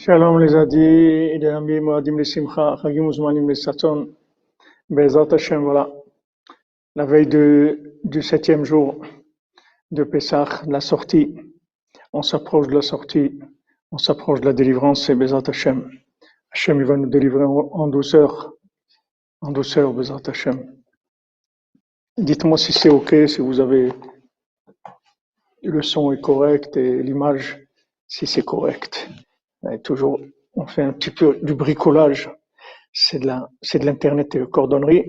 Shalom les Adi, les amis Moadim les Simcha, Chagim Uzmanim les Satzon, Bezat Hashem, voilà. La veille du 7e jour de Pessah, la sortie, on s'approche de la sortie, on s'approche de la délivrance, c'est Bezat Hashem. Hashem, il va nous délivrer en douceur, Bezat Hashem. Dites-moi si c'est ok, si vous avez, le son est correct et l'image, si c'est correct. Et toujours, on fait un petit peu du bricolage. C'est de l'internet et de cordonnerie.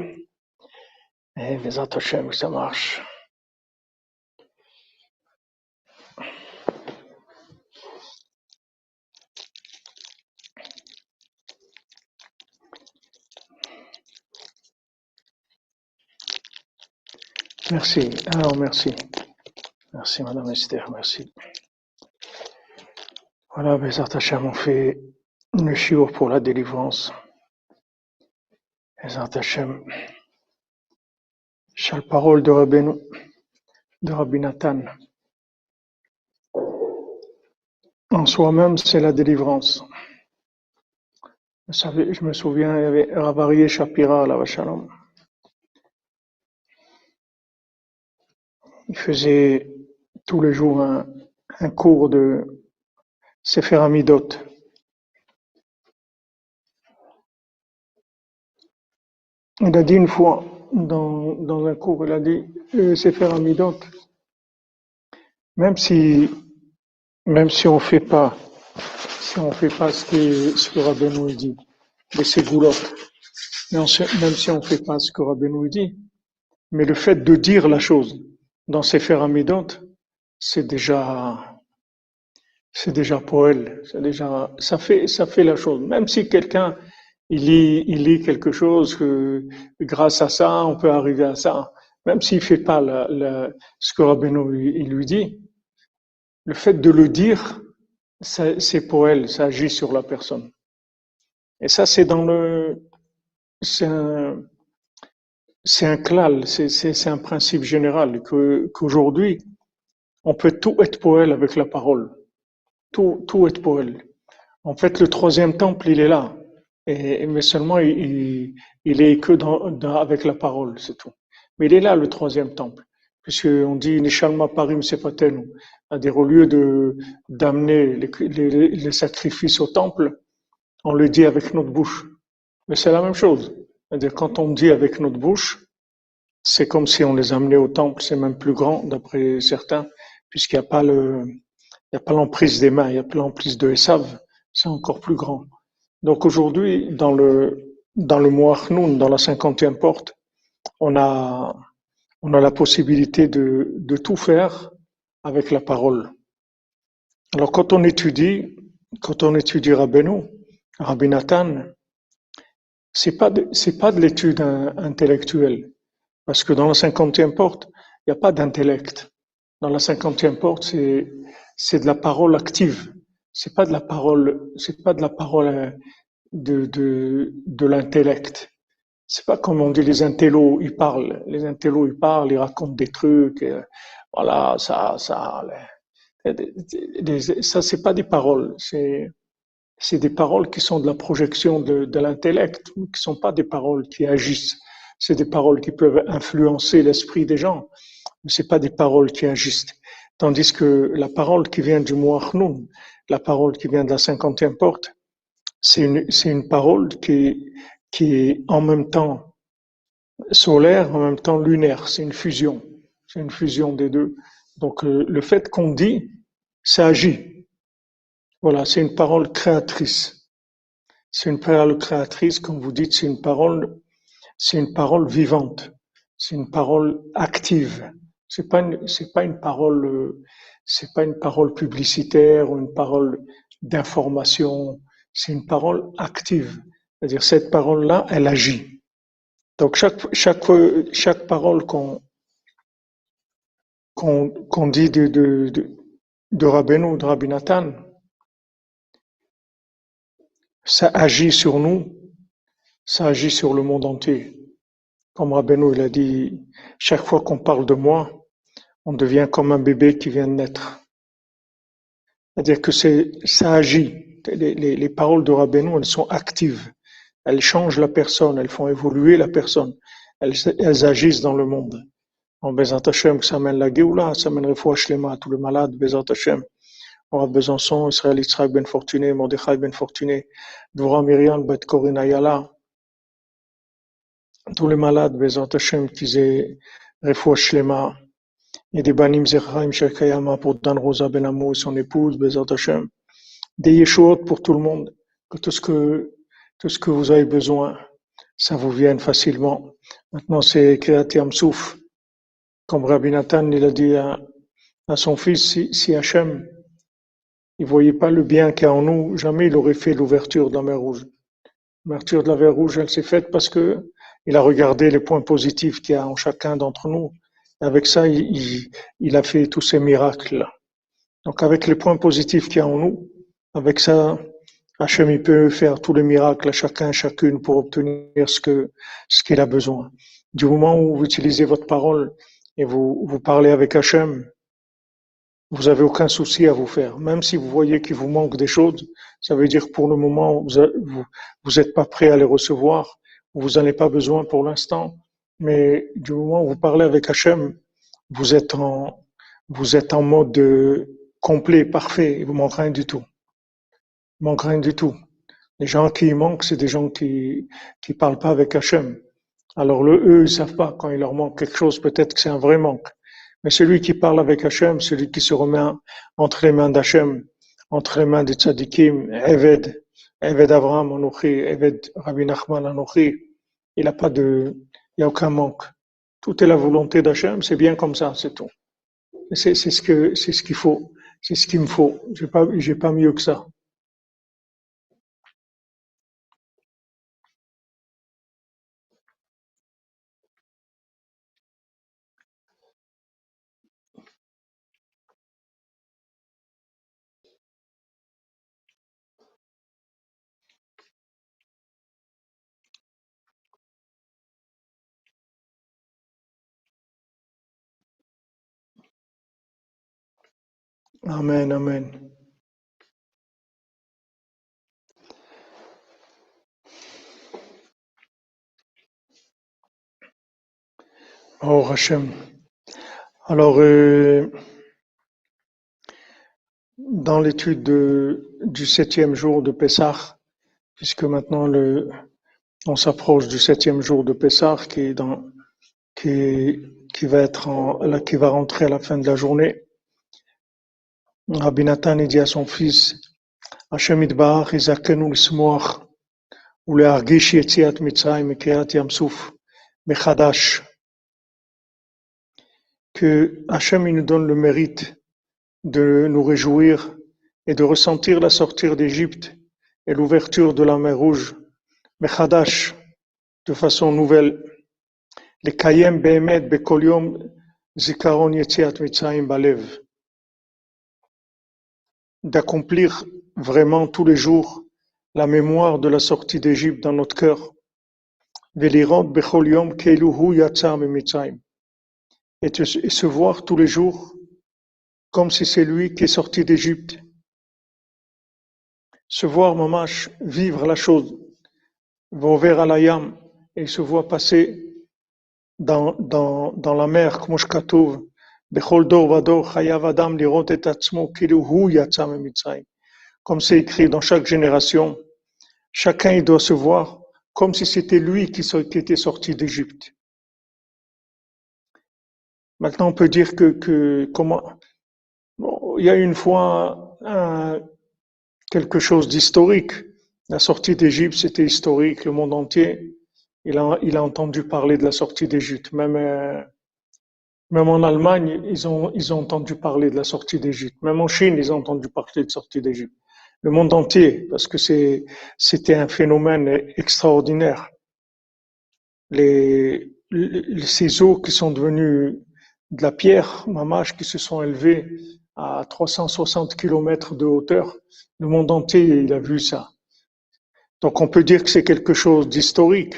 Et Bezat Hashem, ça marche. Merci. Alors, merci. Merci, Madame Esther, merci. Voilà, Bezat Hashem, on fait le shiur pour la délivrance. Bezat Hashem. Chaque parole de Rabbeinu, de Rabbi Nathan. En soi-même, c'est la délivrance. Vous savez, je me souviens, il y avait Rav Aryeh Shapira, là, Shalom. Il faisait tous les jours un cours de Sefer Hamidot. Il a dit une fois, dans un cours, il a dit, Sefer Hamidot, même si on fait pas ce que Rabbeinu dit, les ségoulottes, même si on fait pas ce que Rabbeinu dit, mais le fait de dire la chose dans Sefer Hamidot, c'est déjà Poël, ça fait la chose. Même si quelqu'un, il lit quelque chose que, grâce à ça, on peut arriver à ça. Même s'il fait pas ce que Rabbeinu, il lui dit, le fait de le dire, c'est Poël, ça agit sur la personne. Et ça, c'est un klal, c'est un principe général, qu'aujourd'hui, on peut tout être Poël avec la parole. Tout est Poël. En fait, le troisième temple, il est là. Mais seulement, il est que avec la parole, c'est tout. Mais il est là, le troisième temple. Puisqu'on dit, Nishalma Parim Sepatenu. C'est-à-dire, au lieu d'amener les sacrifices au temple, on le dit avec notre bouche. Mais c'est la même chose. C'est-à-dire, quand on dit avec notre bouche, c'est comme si on les amenait au temple, c'est même plus grand, d'après certains, puisqu'il n'y a pas l'emprise des mains, il n'y a pas l'emprise de Esav, c'est encore plus grand. Donc aujourd'hui, dans le mois Hnoun, dans la 50e porte, on a la possibilité de tout faire avec la parole. Alors quand on étudie Rabbeinu, Rabbi Nathan, c'est pas de l'étude intellectuelle, parce que dans la 50e porte, il n'y a pas d'intellect. Dans la 50e porte, c'est de la parole active. C'est pas de la parole de l'intellect. C'est pas comme on dit les intellos, ils parlent. Les intellos, ils parlent, ils racontent des trucs. Voilà, ça, c'est pas des paroles. C'est des paroles qui sont de la projection de l'intellect, qui sont pas des paroles qui agissent. C'est des paroles qui peuvent influencer l'esprit des gens, mais c'est pas des paroles qui agissent. Tandis que la parole qui vient du mot Hnoun, la parole qui vient de la 50e porte, c'est une parole qui est en même temps solaire, en même temps lunaire. C'est une fusion. C'est une fusion des deux. Donc, le fait qu'on dit, ça agit. Voilà, c'est une parole créatrice. C'est une parole créatrice, comme vous dites, c'est une parole vivante. C'est une parole active. C'est pas une parole publicitaire ou une parole d'information. C'est une parole active. C'est-à-dire, cette parole-là, elle agit. Donc, chaque parole qu'on dit de Rabbeinu, de Rabbi Nathan, ça agit sur nous, ça agit sur le monde entier. Comme Rabbeinu, il a dit, chaque fois qu'on parle de moi, on devient comme un bébé qui vient de naître. C'est-à-dire que ça agit. les paroles de Rabbeinu, elles sont actives. Elles changent la personne, elles font évoluer la personne. Elles agissent dans le monde. En Bezat Hashem, que ça amène la Géoula, ça amène Refoua Shlema à tous les malades, Bezat Hashem. Aura Besançon, Israël Yitzhak Ben Fortuné, Mordechai Ben Fortuné, Dvorah Miriam, Bet Corinne Ayala, tous les malades, Bezat Hashem, qu'ils aient Refoua Shlema, et des Banim Zerchaim Shekayama pour Dan Rosa Ben Amou et son épouse, Bezat Hashem, des Yeshuot pour tout le monde, que tout ce que vous avez besoin, ça vous vienne facilement. Maintenant, c'est Kriyat Yam Souf. Comme Rabbi Nathan, il a dit à son fils, si Hachem, il voyait pas le bien qu'il y a en nous, jamais il aurait fait l'ouverture de la mer Rouge. L'ouverture de la mer Rouge, elle s'est faite parce que il a regardé les points positifs qu'il y a en chacun d'entre nous. Et avec ça, il a fait tous ces miracles-là. Donc, avec les points positifs qu'il y a en nous, avec ça, Hachem, il peut faire tous les miracles à chacun, chacune pour obtenir ce qu'il a besoin. Du moment où vous utilisez votre parole et vous parlez avec Hachem, vous avez aucun souci à vous faire. Même si vous voyez qu'il vous manque des choses, ça veut dire pour le moment, vous êtes pas prêt à les recevoir, vous n'en avez pas besoin pour l'instant, mais du moment où vous parlez avec Hachem, vous êtes en mode complet, parfait, il vous manque rien du tout. Il manque rien du tout. Les gens qui y manquent, c'est des gens qui parlent pas avec Hachem. Alors eux, ils savent pas quand il leur manque quelque chose, peut-être que c'est un vrai manque. Mais celui qui parle avec Hachem, celui qui se remet entre les mains d'Hachem, entre les mains des tzadikim, Eved Avraham Anochi, Eved Rabbi Nachman Anochi, il y a aucun manque. Tout est la volonté d'Hachem, c'est bien comme ça, c'est tout. C'est ce qu'il faut, c'est ce qu'il me faut. J'ai pas mieux que ça. Amen, amen. Oh Hachem. Alors, dans l'étude du 7e jour de Pessah, puisque maintenant on s'approche du 7e jour de Pessah qui va rentrer à la fin de la journée. Rabbi Nathan dit à son fils, Hashem Yitbarach Yizakenu l'smoach ulehargish yetziat Mitzrayim mikriat Yam Suf mechadash, que Hashem nous donne le mérite de nous réjouir et de ressentir la sortie d'Égypte et l'ouverture de la mer Rouge, mechadash, de façon nouvelle. Les kayem be'emet bekol yom zikaron yetziat Mitzrayim balev, d'accomplir vraiment tous les jours la mémoire de la sortie d'Égypte dans notre cœur. Velirot bechol yom keilu hu yatsa mimitzrayim, et se voir tous les jours comme si c'est lui qui est sorti d'Égypte. Se voir mamash, vivre la chose, vover alayam, et se voit passer dans la mer, comme Shkatouv, bechol dor vador chayav adam lirot et atzmo kilu hu yatsa mimitzrayim. Comme c'est écrit dans chaque génération, chacun il doit se voir comme si c'était lui qui était sorti d'Égypte. Maintenant, on peut dire que comment. Bon, il y a une fois quelque chose d'historique. La sortie d'Égypte, c'était historique. Le monde entier, il a entendu parler de la sortie d'Égypte. Même en Allemagne, ils ont entendu parler de la sortie d'Égypte. Même en Chine, ils ont entendu parler de la sortie d'Égypte. Le monde entier, parce que c'était un phénomène extraordinaire. Ces eaux qui sont devenues de la pierre, mamash, qui se sont élevées à 360 kilomètres de hauteur, le monde entier, il a vu ça. Donc on peut dire que c'est quelque chose d'historique,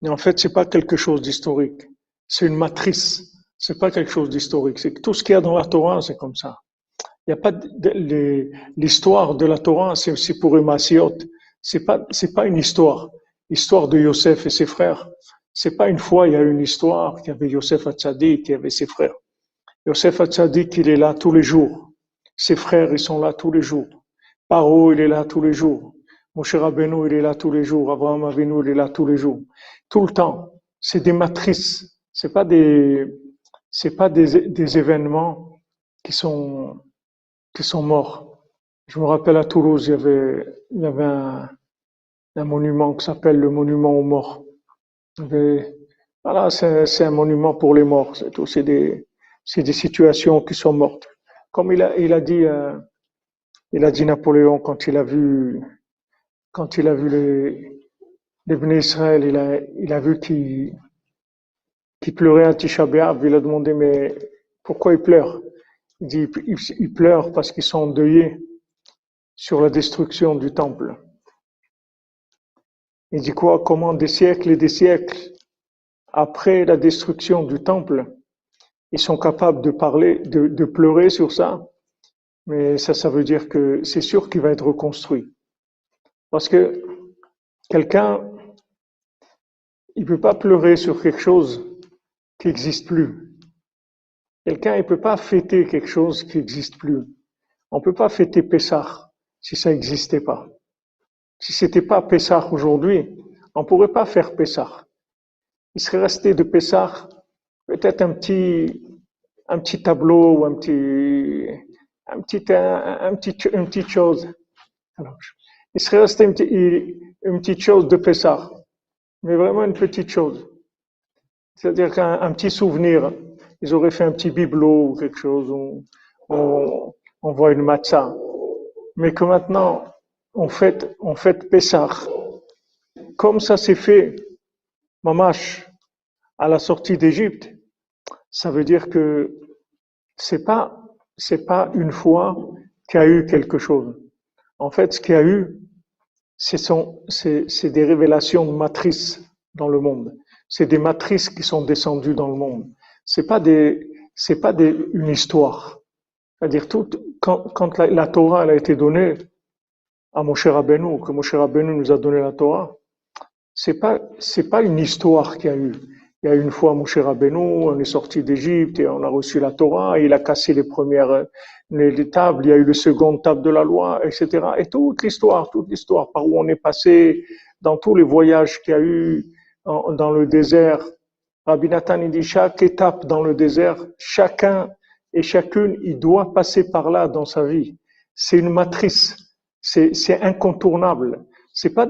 mais en fait, c'est pas quelque chose d'historique. C'est une matrice. C'est pas quelque chose d'historique. C'est que tout ce qu'il y a dans la Torah, c'est comme ça. Il n'y a pas l'histoire de la Torah, c'est aussi pour Emasiot. C'est pas une histoire. L'histoire de Yosef et ses frères. C'est pas une fois, il y a une histoire, qu'il y avait Yosef Hatzadik, qu'il y avait ses frères. Yosef Hatzadik, il est là tous les jours. Ses frères, ils sont là tous les jours. Paro, il est là tous les jours. Moshe Rabbeinu, il est là tous les jours. Abraham Avinu, il est là tous les jours. Tout le temps. C'est des matrices. C'est pas des événements qui sont morts. Je me rappelle à Toulouse, il y avait un monument qui s'appelle le monument aux morts. Voilà, c'est un monument pour les morts. C'est tout. C'est des situations qui sont mortes. Comme il a dit Napoléon quand il a vu les Bnei Israël, il a vu qu'ils pleuraient à Tisha B'Av. Il a demandé, mais pourquoi ils pleurent? Il dit, ils pleurent parce qu'ils sont endeuillés sur la destruction du temple. Il dit quoi? Comment des siècles et des siècles après la destruction du temple, ils sont capables de parler, de pleurer sur ça? Mais ça veut dire que c'est sûr qu'il va être reconstruit. Parce que quelqu'un, il peut pas pleurer sur quelque chose qui n'existe plus. Quelqu'un, il peut pas fêter quelque chose qui n'existe plus. On peut pas fêter Pessah si ça n'existait pas. Si c'était pas Pessah aujourd'hui, on pourrait pas faire Pessah. Il serait resté de Pessah peut-être un petit tableau ou une petite chose. Alors, il serait resté une petite chose de Pessah, mais vraiment une petite chose. C'est-à-dire qu'un petit souvenir. Ils auraient fait un petit bibelot ou quelque chose, on voit une matzah. Mais que maintenant, on fête Pessah. Comme ça s'est fait, mamash, à la sortie d'Égypte, ça veut dire que c'est pas une fois qu'il y a eu quelque chose. En fait, ce qu'il y a eu, c'est des révélations de matrices dans le monde. C'est des matrices qui sont descendues dans le monde. C'est pas une histoire. C'est-à-dire quand la Torah elle a été donnée à Moshe Rabbeinu, que Moshe Rabbeinu nous a donné la Torah, c'est pas une histoire qu'il y a eu. Il y a une fois Moshe Rabbeinu, on est sorti d'Égypte et on a reçu la Torah, il a cassé les premières les tables, il y a eu le second table de la loi, etc. Et toute l'histoire, par où on est passé, dans tous les voyages qu'il y a eu dans le désert. Rabbi Nathan, il dit, chaque étape dans le désert, chacun et chacune, il doit passer par là dans sa vie. C'est une matrice. C'est incontournable. C'est pas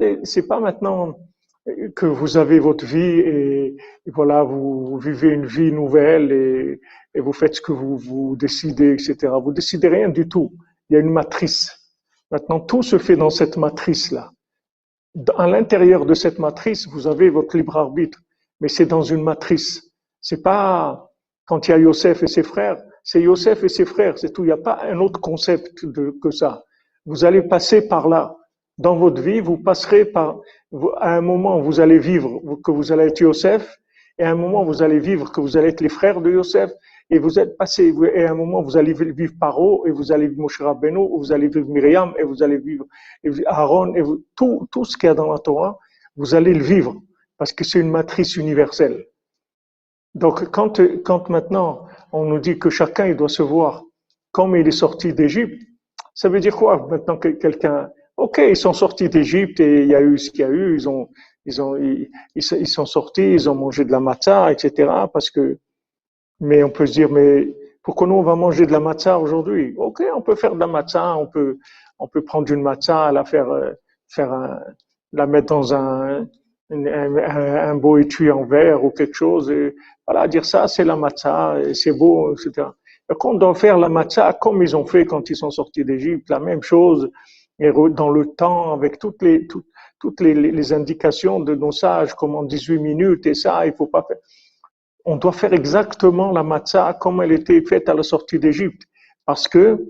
maintenant que vous avez votre vie et voilà, vous vivez une vie nouvelle et vous faites ce que vous décidez, etc. Vous décidez rien du tout. Il y a une matrice. Maintenant, tout se fait dans cette matrice-là. À l'intérieur de cette matrice, vous avez votre libre arbitre, mais c'est dans une matrice. C'est pas quand il y a Yosef et ses frères, c'est Yosef et ses frères, c'est tout. Il n'y a pas un autre concept que ça. Vous allez passer par là. Dans votre vie, vous passerez à un moment, vous allez vivre que vous allez être Yosef, et à un moment, vous allez vivre que vous allez être les frères de Yosef, et vous êtes passé, et à un moment, vous allez vivre Paro, et vous allez vivre Moshe Rabbeinu, vous allez vivre Myriam, et vous allez vivre Aaron, et tout ce qu'il y a dans la Torah, vous allez le vivre, parce que c'est une matrice universelle. Donc, quand maintenant, on nous dit que chacun, il doit se voir comme il est sorti d'Égypte, ça veut dire quoi? Maintenant, quelqu'un, ok, ils sont sortis d'Égypte et il y a eu ce qu'il y a eu, ils sont sortis, ils ont mangé de la matzah, etc. Mais on peut se dire, mais pourquoi nous on va manger de la matzah aujourd'hui? Ok, on peut faire de la matzah, on peut prendre une matzah, la mettre dans un beau étui en verre ou quelque chose, et voilà, dire ça, c'est la matzah, et c'est beau, etc. Et qu'on doit faire la matzah comme ils ont fait quand ils sont sortis d'Égypte, la même chose, et dans le temps, avec toutes les indications de nos sages, comme en 18 minutes, et ça, il faut pas faire. On doit faire exactement la matzah comme elle était faite à la sortie d'Égypte. Parce que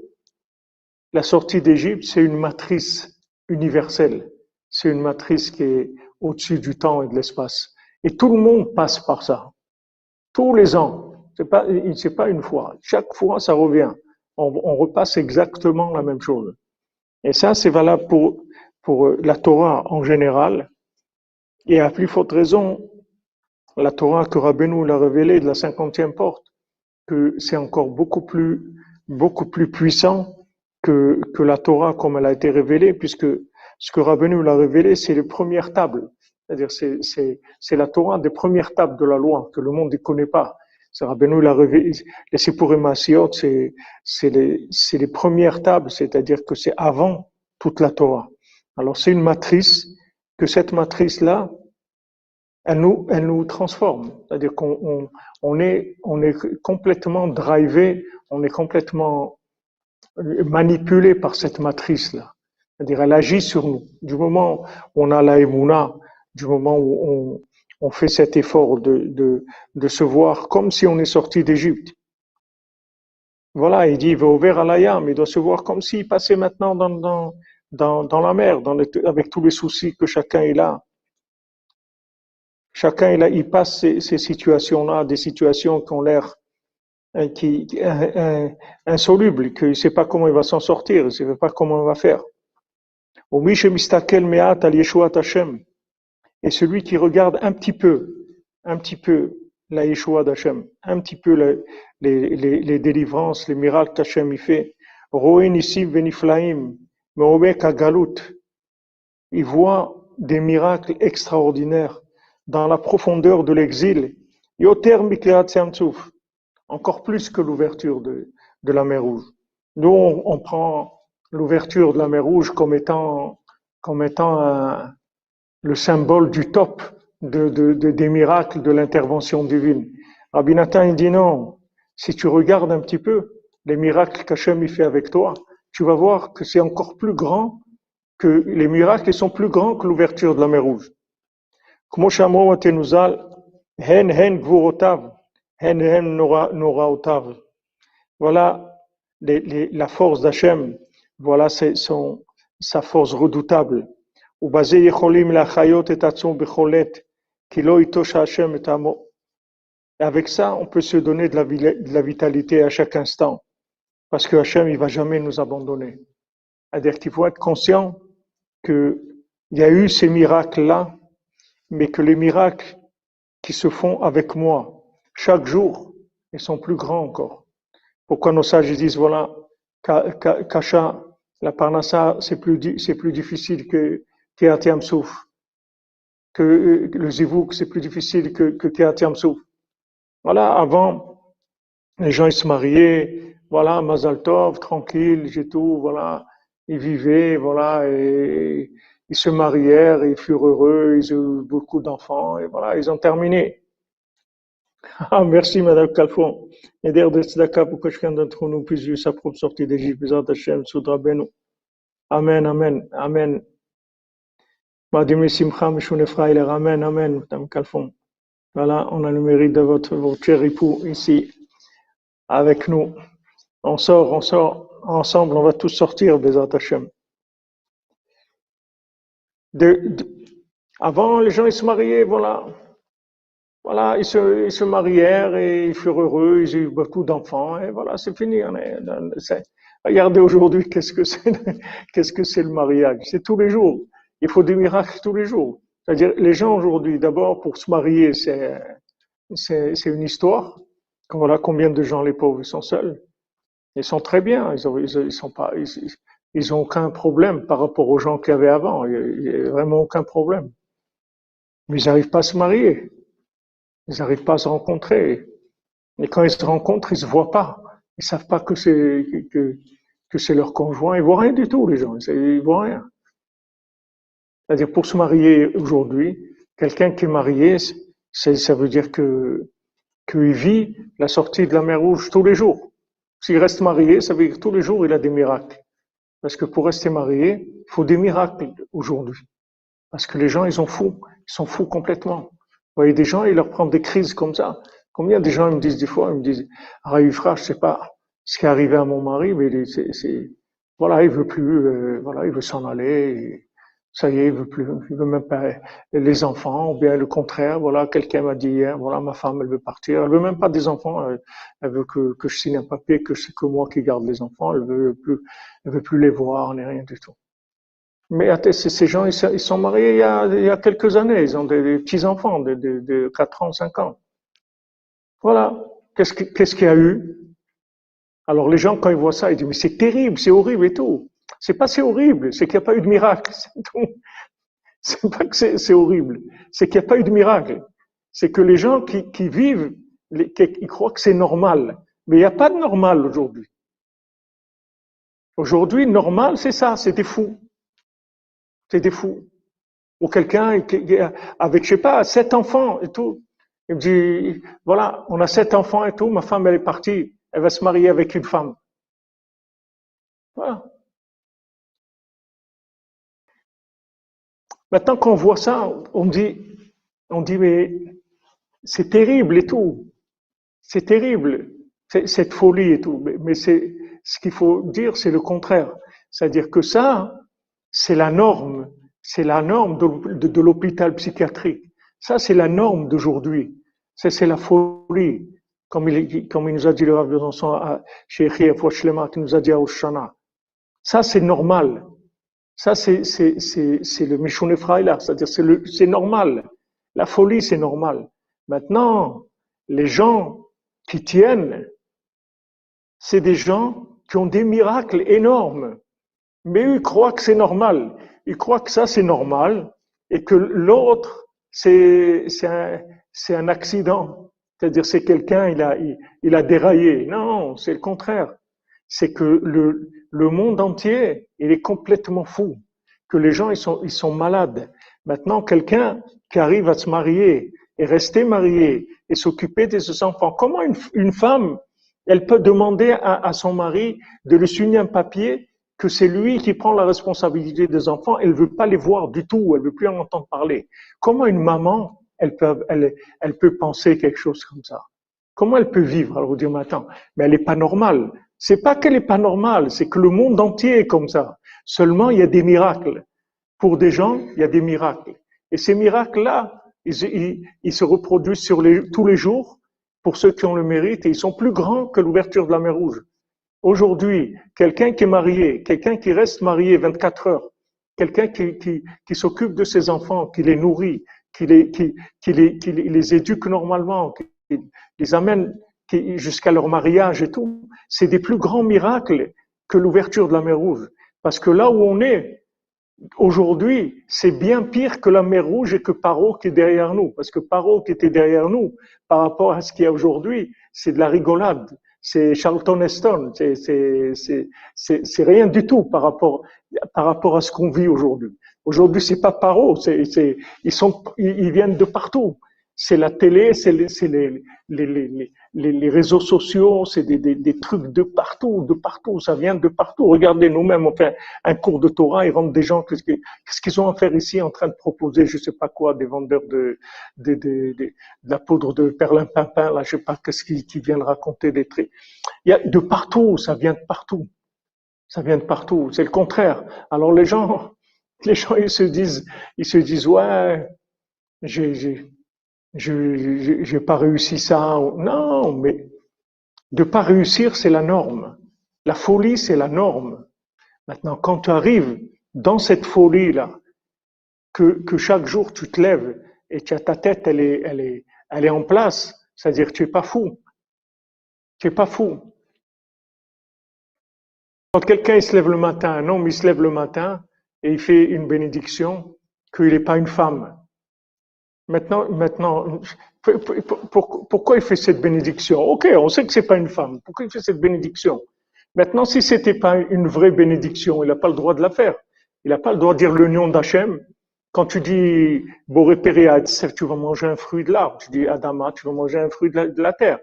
la sortie d'Égypte, c'est une matrice universelle. C'est une matrice qui est au-dessus du temps et de l'espace. Et tout le monde passe par ça. Tous les ans. C'est pas une fois. Chaque fois, ça revient. on repasse exactement la même chose. Et ça, c'est valable pour la Torah en général. Et à plus forte raison, la Torah que Rabbeinu l'a révélée de la 50e porte, que c'est encore beaucoup plus puissant que la Torah comme elle a été révélée, puisque ce que Rabbeinu l'a révélé, c'est les premières tables. C'est-à-dire, c'est la Torah des premières tables de la loi, que le monde ne connaît pas. C'est Rabbeinu l'a révélé, les Sippurim Maasiot, c'est les premières tables, c'est-à-dire que c'est avant toute la Torah. Alors, c'est une matrice, que cette matrice-là, elle nous transforme. C'est-à-dire on est complètement drivé, on est complètement manipulé par cette matrice-là. C'est-à-dire, elle agit sur nous. Du moment où on a la émouna, du moment où on fait cet effort de se voir comme si on est sorti d'Égypte. Voilà, il dit, il va ouvrir à l'ayam, il doit se voir comme s'il passait maintenant dans la mer, avec tous les soucis que chacun il a. Chacun il passe ces situations-là, des situations qui ont l'air insolubles, qu'il ne sait pas comment il va s'en sortir, il ne sait pas comment il va faire. Et celui qui regarde un petit peu la Yeshua d'Hachem, un petit peu les délivrances, les miracles qu'Hachem y fait, il voit des miracles extraordinaires dans la profondeur de l'exil, encore plus que l'ouverture de la mer Rouge. Nous, on prend l'ouverture de la mer Rouge comme étant le symbole du top des miracles de l'intervention divine. Rabbi Nathan, il dit non, si tu regardes un petit peu les miracles qu'Hachem y fait avec toi, tu vas voir que c'est encore plus grand, que les miracles sont plus grands que l'ouverture de la mer Rouge. Comme Shamo Atenuzal, hen gvurotav, hen noraotav. Voilà la force d'Hachem, voilà sa force redoutable. Et avec ça, on peut se donner de la vitalité à chaque instant, parce que Hachem, il va jamais nous abandonner. C'est-à-dire qu'il faut être conscient qu'il y a eu ces miracles-là, mais que les miracles qui se font avec moi, chaque jour, ils sont plus grands encore. Pourquoi nos sages disent, voilà, Kasha, la Parnassa, c'est plus difficile que Kehat Souf, que le Zivouk, c'est plus difficile que Kehat Souf. Voilà, avant, les gens, ils se mariaient, voilà, Mazal Tov, tranquille, j'ai tout, voilà, ils vivaient, voilà, et ils se marièrent, ils furent heureux, ils ont eu beaucoup d'enfants, et voilà, ils ont terminé. Ah, merci, Madame Calfon. Et d'ailleurs, de Tzedaka, pour que chacun d'entre nous puisse vivre sa propre sortie d'Égypte, Bezat Hashem, Soudra Benu. Amen, amen, amen. Madame Simcha, Mishun Efraïler, amen, amen, Madame Calfon. Voilà, on a le mérite de votre cher époux ici, avec nous. On sort, ensemble, on va tous sortir, Bezat Hashem. Avant, les gens, ils se mariaient, voilà. Voilà, ils se marièrent et ils furent heureux, ils ont eu beaucoup d'enfants, et voilà, c'est fini. Regardez aujourd'hui, qu'est-ce que c'est le mariage? C'est tous les jours. Il faut des miracles tous les jours. C'est-à-dire, les gens aujourd'hui, d'abord, pour se marier, c'est une histoire. Voilà combien de gens, les pauvres, ils sont seuls. Ils sont très bien, ils ont aucun problème par rapport aux gens qu'il y avait avant. Il n'y a vraiment aucun problème. Mais ils n'arrivent pas à se marier. Ils n'arrivent pas à se rencontrer. Et quand ils se rencontrent, ils se voient pas. Ils savent pas que c'est leur conjoint. Ils voient rien du tout, les gens. Ils voient rien. C'est-à-dire, pour se marier aujourd'hui, quelqu'un qui est marié, ça veut dire qu'il vit la sortie de la mer Rouge tous les jours. S'il reste marié, ça veut dire que tous les jours, il a des miracles. Parce que pour rester marié, il faut des miracles aujourd'hui. Parce que les gens, ils sont fous complètement. Vous voyez des gens, ils leur prennent des crises comme ça. Combien de gens ils me disent des fois, ils me disent, ah, frère, je sais pas ce qui est arrivé à mon mari, mais voilà, il veut plus, voilà, il veut s'en aller. Ça y est, il veut plus, il veut même pas les enfants, ou bien le contraire. Voilà, quelqu'un m'a dit hier, voilà, ma femme, elle veut partir. Elle veut même pas des enfants. Elle veut que je signe un papier, que c'est que moi qui garde les enfants. Elle veut plus les voir, ni rien du tout. Mais ces gens, ils sont mariés il y a quelques années. Ils ont des petits-enfants de 4 ans, 5 ans. Voilà. Qu'est-ce qu'il y a eu? Alors les gens, quand ils voient ça, ils disent, mais c'est terrible, c'est horrible et tout. C'est pas c'est horrible, c'est qu'il n'y a pas eu de miracle. C'est tout. C'est pas que c'est horrible, c'est qu'il n'y a pas eu de miracle. C'est que les gens qui vivent, ils croient que c'est normal. Mais il n'y a pas de normal aujourd'hui. Aujourd'hui, normal, c'est ça, c'est des fous. C'est des fous. Ou quelqu'un avec, je sais pas, 7 enfants et tout. Il me dit, voilà, on a 7 enfants et tout, ma femme, elle est partie, elle va se marier avec une femme. Voilà. Maintenant qu'on voit ça, on dit, mais c'est terrible et tout. C'est terrible, cette folie et tout. Mais c'est, ce qu'il faut dire, c'est le contraire. C'est-à-dire que ça, c'est la norme. C'est la norme de l'hôpital psychiatrique. Ça, c'est la norme d'aujourd'hui. C'est la folie. Comme il nous a dit le Rav Besançon chez Echia Fouachlema, qui nous a dit à Oshana. Ça, c'est normal. Ça, c'est le Mishone Freilach, c'est-à-dire c'est normal. La folie, c'est normal. Maintenant, les gens qui tiennent, c'est des gens qui ont des miracles énormes. Mais eux, ils croient que c'est normal. Ils croient que ça, c'est normal et que l'autre, c'est un accident. C'est-à-dire, c'est quelqu'un, il a déraillé. Non, c'est le contraire. C'est que le monde entier, il est complètement fou. Que les gens, ils sont malades. Maintenant, quelqu'un qui arrive à se marier et rester marié et s'occuper de ses enfants, comment une femme, elle peut demander à son mari de lui signer un papier que c'est lui qui prend la responsabilité des enfants, elle veut pas les voir du tout, elle veut plus en entendre parler. Comment une maman, elle peut penser quelque chose comme ça? Comment elle peut vivre? Alors vous dites, mais attends, mais elle est pas normale. C'est pas qu'elle est pas normale, c'est que le monde entier est comme ça. Seulement, il y a des miracles. Pour des gens, il y a des miracles. Et ces miracles-là, ils se reproduisent tous les jours pour ceux qui ont le mérite et ils sont plus grands que l'ouverture de la mer Rouge. Aujourd'hui, quelqu'un qui est marié, quelqu'un qui reste marié 24 heures, quelqu'un qui s'occupe de ses enfants, qui les nourrit, qui les éduque normalement, qui les amène jusqu'à leur mariage et tout, c'est des plus grands miracles que l'ouverture de la mer Rouge. Parce que là où on est, aujourd'hui, c'est bien pire que la mer Rouge et que Paro qui est derrière nous. Parce que Paro qui était derrière nous, par rapport à ce qu'il y a aujourd'hui, c'est de la rigolade. C'est Charlton Heston. C'est rien du tout par rapport à ce qu'on vit aujourd'hui. Aujourd'hui, c'est pas Paro. Ils viennent de partout. C'est la télé, c'est les réseaux sociaux, c'est des trucs de partout, ça vient de partout. Regardez, nous-mêmes, on fait un cours de Torah, ils rentrent des gens, qu'est-ce qu'ils ont à faire ici en train de proposer, je sais pas quoi, des vendeurs de la poudre de perlimpinpin, là, je sais pas qu'est-ce qu'ils viennent raconter des trucs. Il y a de partout, ça vient de partout. Ça vient de partout, c'est le contraire. Alors les gens, ils se disent, ouais, j'ai pas réussi ça. Non, mais de pas réussir, c'est la norme. La folie, c'est la norme. Maintenant, quand tu arrives dans cette folie-là, que chaque jour tu te lèves et tu as ta tête, elle est en place, c'est-à-dire que tu es pas fou. Tu es pas fou. Quand quelqu'un il se lève le matin, un homme il se lève le matin et il fait une bénédiction, qu'il n'est pas une femme. Maintenant, pourquoi il fait cette bénédiction? Ok, on sait que c'est pas une femme. Pourquoi il fait cette bénédiction? Maintenant, si c'était pas une vraie bénédiction, il n'a pas le droit de la faire. Il n'a pas le droit de dire le nom d'Hachem. Quand tu dis Boré Péréad, tu vas manger un fruit de l'arbre. Tu dis Adama, tu vas manger un fruit de la terre.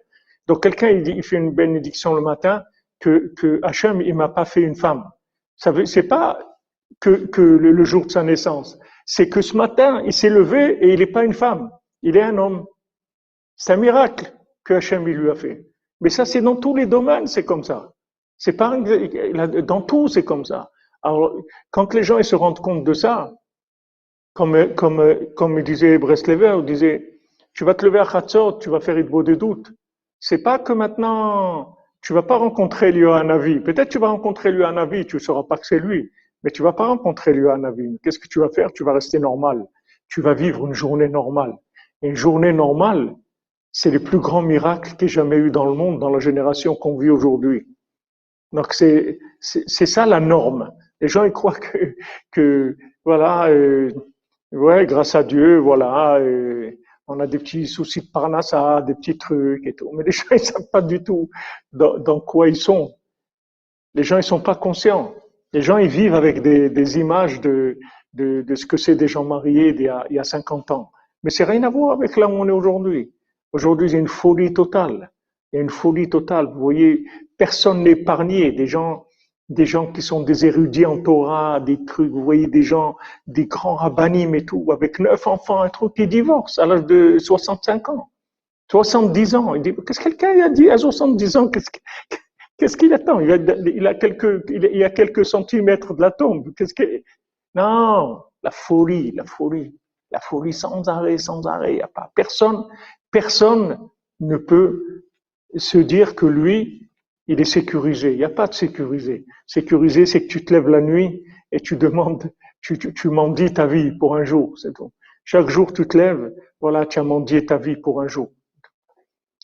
Donc quelqu'un il fait une bénédiction le matin que Hachem il m'a pas fait une femme. C'est pas que le jour de sa naissance. C'est que ce matin, il s'est levé et il n'est pas une femme, il est un homme. C'est un miracle que Hachem il lui a fait. Mais ça, c'est dans tous les domaines, c'est comme ça. C'est pas dans tout, c'est comme ça. Alors, quand les gens ils se rendent compte de ça, Comme disait Breslever, il disait, tu vas te lever à Khatzot, tu vas faire Idbo des doutes. C'est pas que maintenant, tu vas pas rencontrer Hanavi. Peut-être tu vas rencontrer Hanavi, tu ne sauras pas que c'est lui, mais tu vas pas rencontrer Hanavi. Qu'est-ce que tu vas faire? Tu vas rester normal. Tu vas vivre une journée normale. Et une journée normale, c'est le plus grand miracle qu'il y ait jamais eu dans le monde, dans la génération qu'on vit aujourd'hui. Donc c'est ça la norme. Les gens ils croient que voilà, ouais, grâce à Dieu, voilà, on a des petits soucis de parnassa, des petits trucs et tout. Mais les gens ils savent pas du tout dans quoi ils sont. Les gens ils sont pas conscients. Les gens ils vivent avec des images de ce que c'est des gens mariés il y a 50 ans. Mais c'est rien à voir avec là où on est aujourd'hui. Aujourd'hui, il y a une folie totale. Il y a une folie totale. Vous voyez, personne n'est épargné. Des gens qui sont des érudits en Torah, des trucs. Vous voyez des gens, des grands rabbinim et tout, avec 9 enfants, un truc qui divorce à l'âge de 65 ans, 70 ans. Il dit, qu'est-ce que quelqu'un a dit à 70 ans? Qu'est-ce qu'il attend? Il y a quelques centimètres de la tombe. Non, la folie, la folie, la folie sans arrêt, sans arrêt. Il y a pas personne ne peut se dire que lui, il est sécurisé. Il n'y a pas de sécurisé. Sécurisé, c'est que tu te lèves la nuit et tu demandes, tu mendies ta vie pour un jour, c'est tout. Chaque jour, tu te lèves, voilà, tu as mendié ta vie pour un jour.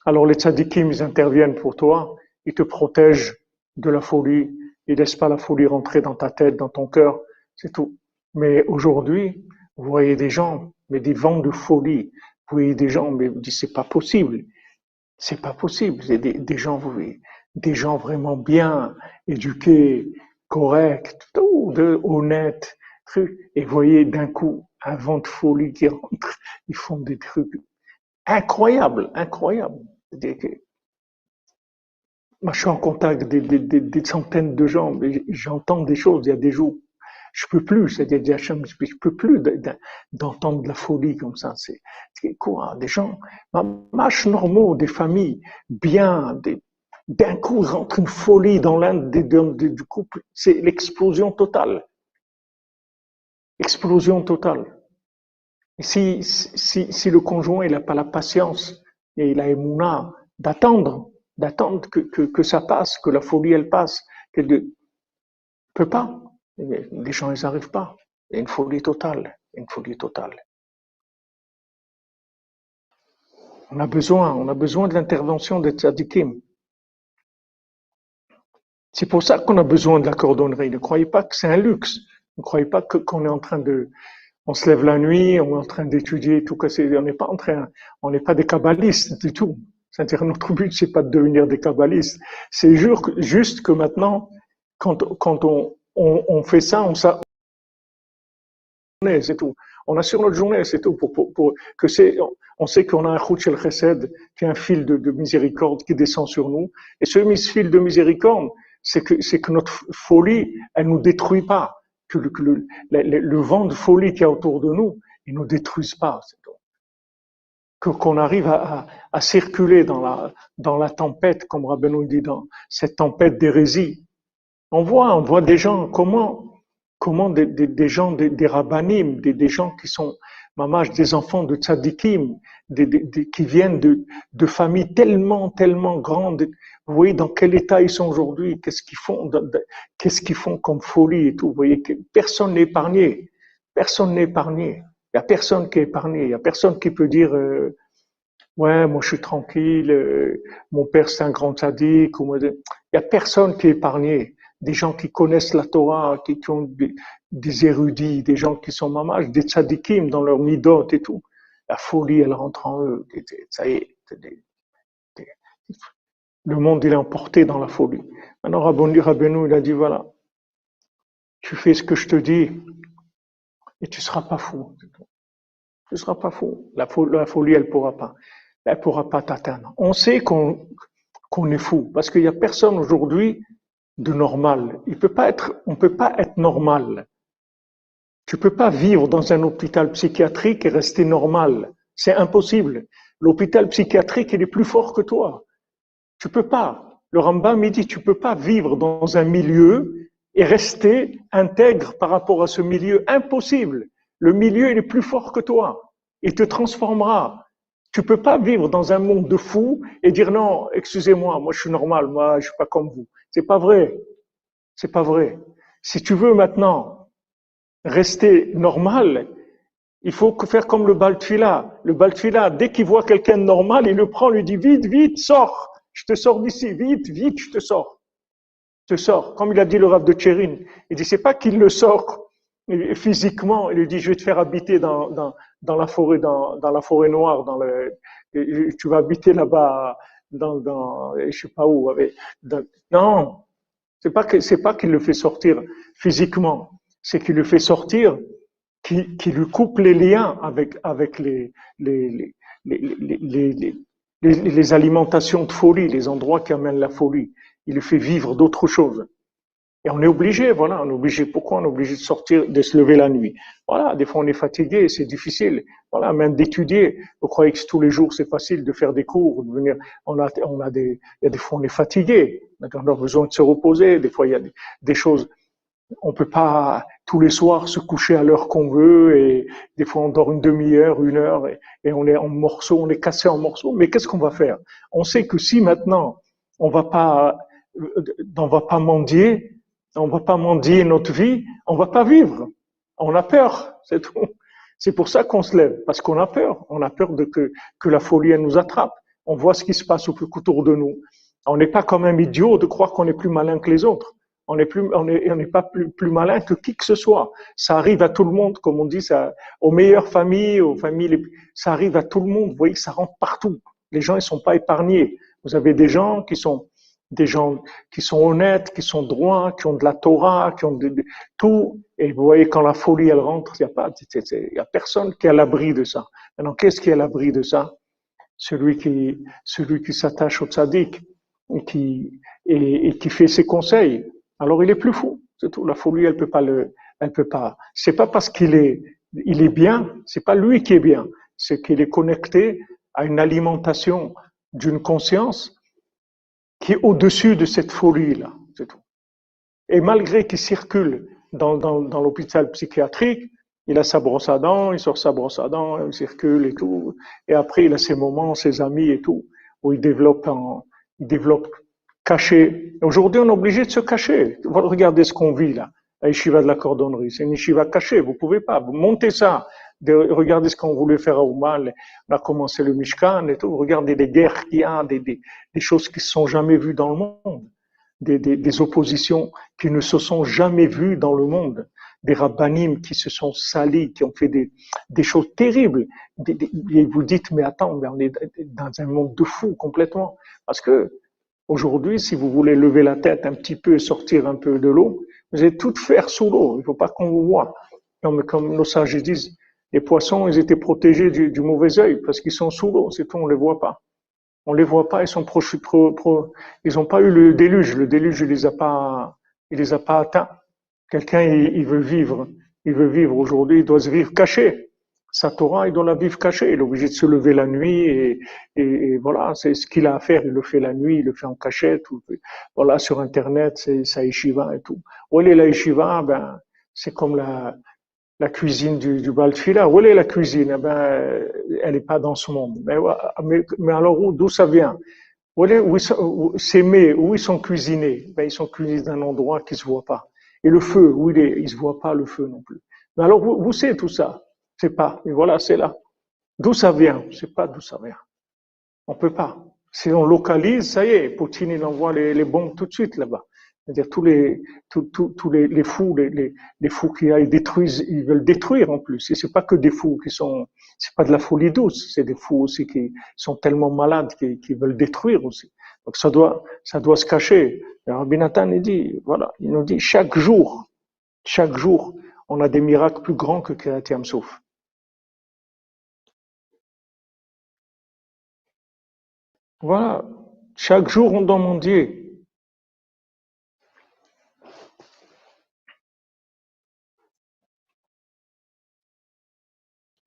Alors les tzadikim, ils interviennent pour toi, ils te protègent de la folie, ils laissent pas la folie rentrer dans ta tête, dans ton cœur, c'est tout. Mais aujourd'hui, vous voyez des gens, mais des vents de folie. Vous voyez des gens, mais vous dites c'est pas possible, c'est pas possible. C'est des gens, vous voyez, des gens vraiment bien éduqués, corrects, tout, honnêtes, trucs. Et vous voyez d'un coup un vent de folie qui rentre, ils font des trucs incroyables, incroyables. Moi, je suis en contact des centaines de gens, mais j'entends des choses. Il y a des jours, je peux plus. C'est-à-dire, je peux plus d'entendre de la folie comme ça. C'est quoi? Des gens, marches normaux, des familles bien. D'un coup, il rentre une folie dans l'un du couple. C'est l'explosion totale. Explosion totale. Et si le conjoint il n'a pas la patience et il a émouna d'attendre que ça passe, que la folie elle passe, qu'elle ne peut pas. Les gens ils n'arrivent pas. Il y a une folie totale, une folie totale. On a besoin de l'intervention des tzadikim. C'est pour ça qu'on a besoin de la cordonnerie. Ne croyez pas que c'est un luxe. Ne croyez pas qu'on est en train on se lève la nuit, on est en train d'étudier tout que on n'est pas des kabbalistes du tout. C'est-à-dire notre but c'est pas de devenir des kabbalistes. C'est juste que maintenant, quand on fait ça, c'est tout. On assure notre journée, c'est tout. On sait qu'on a un chut shel chesed, qui est un fil de miséricorde qui descend sur nous. Et ce fil de miséricorde, c'est que notre folie, elle nous détruit pas. Que le vent de folie qu'il y a autour de nous, il nous détruise pas. C'est tout. Qu'on arrive à circuler dans la tempête, comme Rabbeinu dit, dans cette tempête d'hérésie. On voit des gens, comment des gens, des rabbanim, des gens qui sont, mamash, des enfants de tzadikim, qui viennent de familles tellement, tellement grandes. Vous voyez dans quel état ils sont aujourd'hui, qu'est-ce qu'ils font comme folie et tout. Vous voyez que personne n'est épargné. Personne n'est épargné. Il n'y a personne qui est épargné. Il n'y a personne qui peut dire, ouais, moi je suis tranquille, mon père c'est un grand tzaddik. Il n'y a personne qui est épargné. Des gens qui connaissent la Torah, qui ont des érudits, des gens qui sont mamash, des tzadikim dans leur midot et tout. La folie, elle rentre en eux. Ça y est. Le monde, il est emporté dans la folie. Maintenant, Rabbeinu, il a dit, voilà, tu fais ce que je te dis et tu seras pas fou. Tu seras pas fou. La folie, elle pourra pas t'atteindre. On sait qu'on est fou parce qu'il y a personne aujourd'hui de normal. On peut pas être normal. Tu peux pas vivre dans un hôpital psychiatrique et rester normal. C'est impossible. L'hôpital psychiatrique, il est plus fort que toi. Tu peux pas. Le Rambam, il dit, tu peux pas vivre dans un milieu et rester intègre par rapport à ce milieu. Impossible. Le milieu, il est plus fort que toi. Il te transformera. Tu peux pas vivre dans un monde de fous et dire non, excusez-moi, moi je suis normal, moi je suis pas comme vous. C'est pas vrai. C'est pas vrai. Si tu veux maintenant rester normal, il faut faire comme le Baltfila. Le Baltfila, dès qu'il voit quelqu'un de normal, il le prend, lui dit vite, vite, sors. Je te sors d'ici, vite, vite, je te sors. Je te sors. Comme il a dit le Rav de Tchérin. Il dit, c'est pas qu'il le sort physiquement. Il lui dit, je vais te faire habiter dans la forêt, dans la forêt noire, tu vas habiter là-bas, je sais pas où. Non. C'est pas qu'il le fait sortir physiquement. C'est qu'il le fait sortir qui lui coupe les liens avec les, les alimentations de folie, les endroits qui amènent la folie. Il lui fait vivre d'autres choses. Et on est obligé, voilà, on est obligé. Pourquoi on est obligé de sortir, de se lever la nuit? Voilà, des fois on est fatigué, c'est difficile. Voilà, même d'étudier. Vous croyez que tous les jours c'est facile de faire des cours, de venir. Il y a des fois on est fatigué. On a besoin de se reposer. Des fois il y a des choses. On peut pas tous les soirs se coucher à l'heure qu'on veut et des fois on dort une demi-heure, une heure et on est en morceaux, on est cassé en morceaux. Mais qu'est-ce qu'on va faire? On sait que si maintenant on va pas, on va pas mendier, on va pas mendier notre vie, on va pas vivre. On a peur, c'est tout. C'est pour ça qu'on se lève, parce qu'on a peur. On a peur que la folie elle nous attrape. On voit ce qui se passe autour de nous. On n'est pas comme un idiot de croire qu'on est plus malin que les autres. On n'est pas plus malin que qui que ce soit. Ça arrive à tout le monde, comme on dit, ça, aux meilleures familles, ça arrive à tout le monde. Vous voyez que ça rentre partout. Les gens, ils sont pas épargnés. Vous avez des gens qui sont honnêtes, qui sont droits, qui ont de la Torah, qui ont tout. Et vous voyez, quand la folie, elle rentre, il y a personne qui est à l'abri de ça. Maintenant, qu'est-ce qui est à l'abri de ça? Celui qui s'attache au tzaddik et qui fait ses conseils. Alors il est plus fou, c'est tout. La folie, elle peut pas. C'est pas parce il est bien, c'est pas lui qui est bien, c'est qu'il est connecté à une alimentation d'une conscience qui est au-dessus de cette folie-là, c'est tout. Et malgré qu'il circule dans l'hôpital psychiatrique, il a sa brosse à dents, il sort sa brosse à dents, il circule et tout. Et après, il a ses moments, ses amis et tout, où il développe caché. Aujourd'hui, on est obligé de se cacher. Regardez ce qu'on vit là, la yeshiva de la cordonnerie. C'est une yeshiva cachée, vous pouvez pas. Vous montez ça. Regardez ce qu'on voulait faire à Oumal. On a commencé le Mishkan et tout. Regardez les guerres qu'il y a, des choses qui ne se sont jamais vues dans le monde. Des oppositions qui ne se sont jamais vues dans le monde, des rabbanim qui se sont salis, qui ont fait des choses terribles. Et vous dites, mais attends, mais on est dans un monde de fous complètement. Parce que aujourd'hui, si vous voulez lever la tête un petit peu et sortir un peu de l'eau, vous allez tout faire sous l'eau. Il ne faut pas qu'on vous voit. Comme nos sages disent, les poissons, ils étaient protégés du mauvais œil parce qu'ils sont sous l'eau, c'est tout, on ne les voit pas. On les voit pas, ils sont ils n'ont pas eu le déluge. Le déluge, il les a pas atteints. Quelqu'un, il veut vivre aujourd'hui, il doit se vivre caché. Sa Torah, il doit la vivre cachée. Il est obligé de se lever la nuit et voilà, c'est ce qu'il a à faire. Il le fait la nuit, il le fait en cachette. Voilà, sur Internet, c'est sa yeshiva et tout. Où est la yeshiva? Ben, c'est comme la cuisine du Baltfila. Où est la cuisine? Eh ben, elle n'est pas dans ce monde. Mais alors d'où ça vient? Ces mets, où ils sont cuisinés? Ben, ils sont cuisinés dans un endroit qui se voit pas. Et le feu, où il est? Il se voit pas le feu non plus. Mais alors vous savez tout ça? C'est pas. Et voilà, c'est là. D'où ça vient? Je sais pas d'où ça vient. On peut pas. Si on localise, ça y est, Poutine il envoie les bombes tout de suite là-bas. C'est-à-dire tous les fous, les fous qui ils détruisent, ils veulent détruire en plus. Et c'est pas que des fous c'est pas de la folie douce, c'est des fous aussi qui sont tellement malades qui veulent détruire aussi. Donc ça doit se cacher. Et Rabbi Nathan il dit, voilà, il nous dit chaque jour, on a des miracles plus grands que Kriyat Yam Souf. Voilà, chaque jour on doit mendier.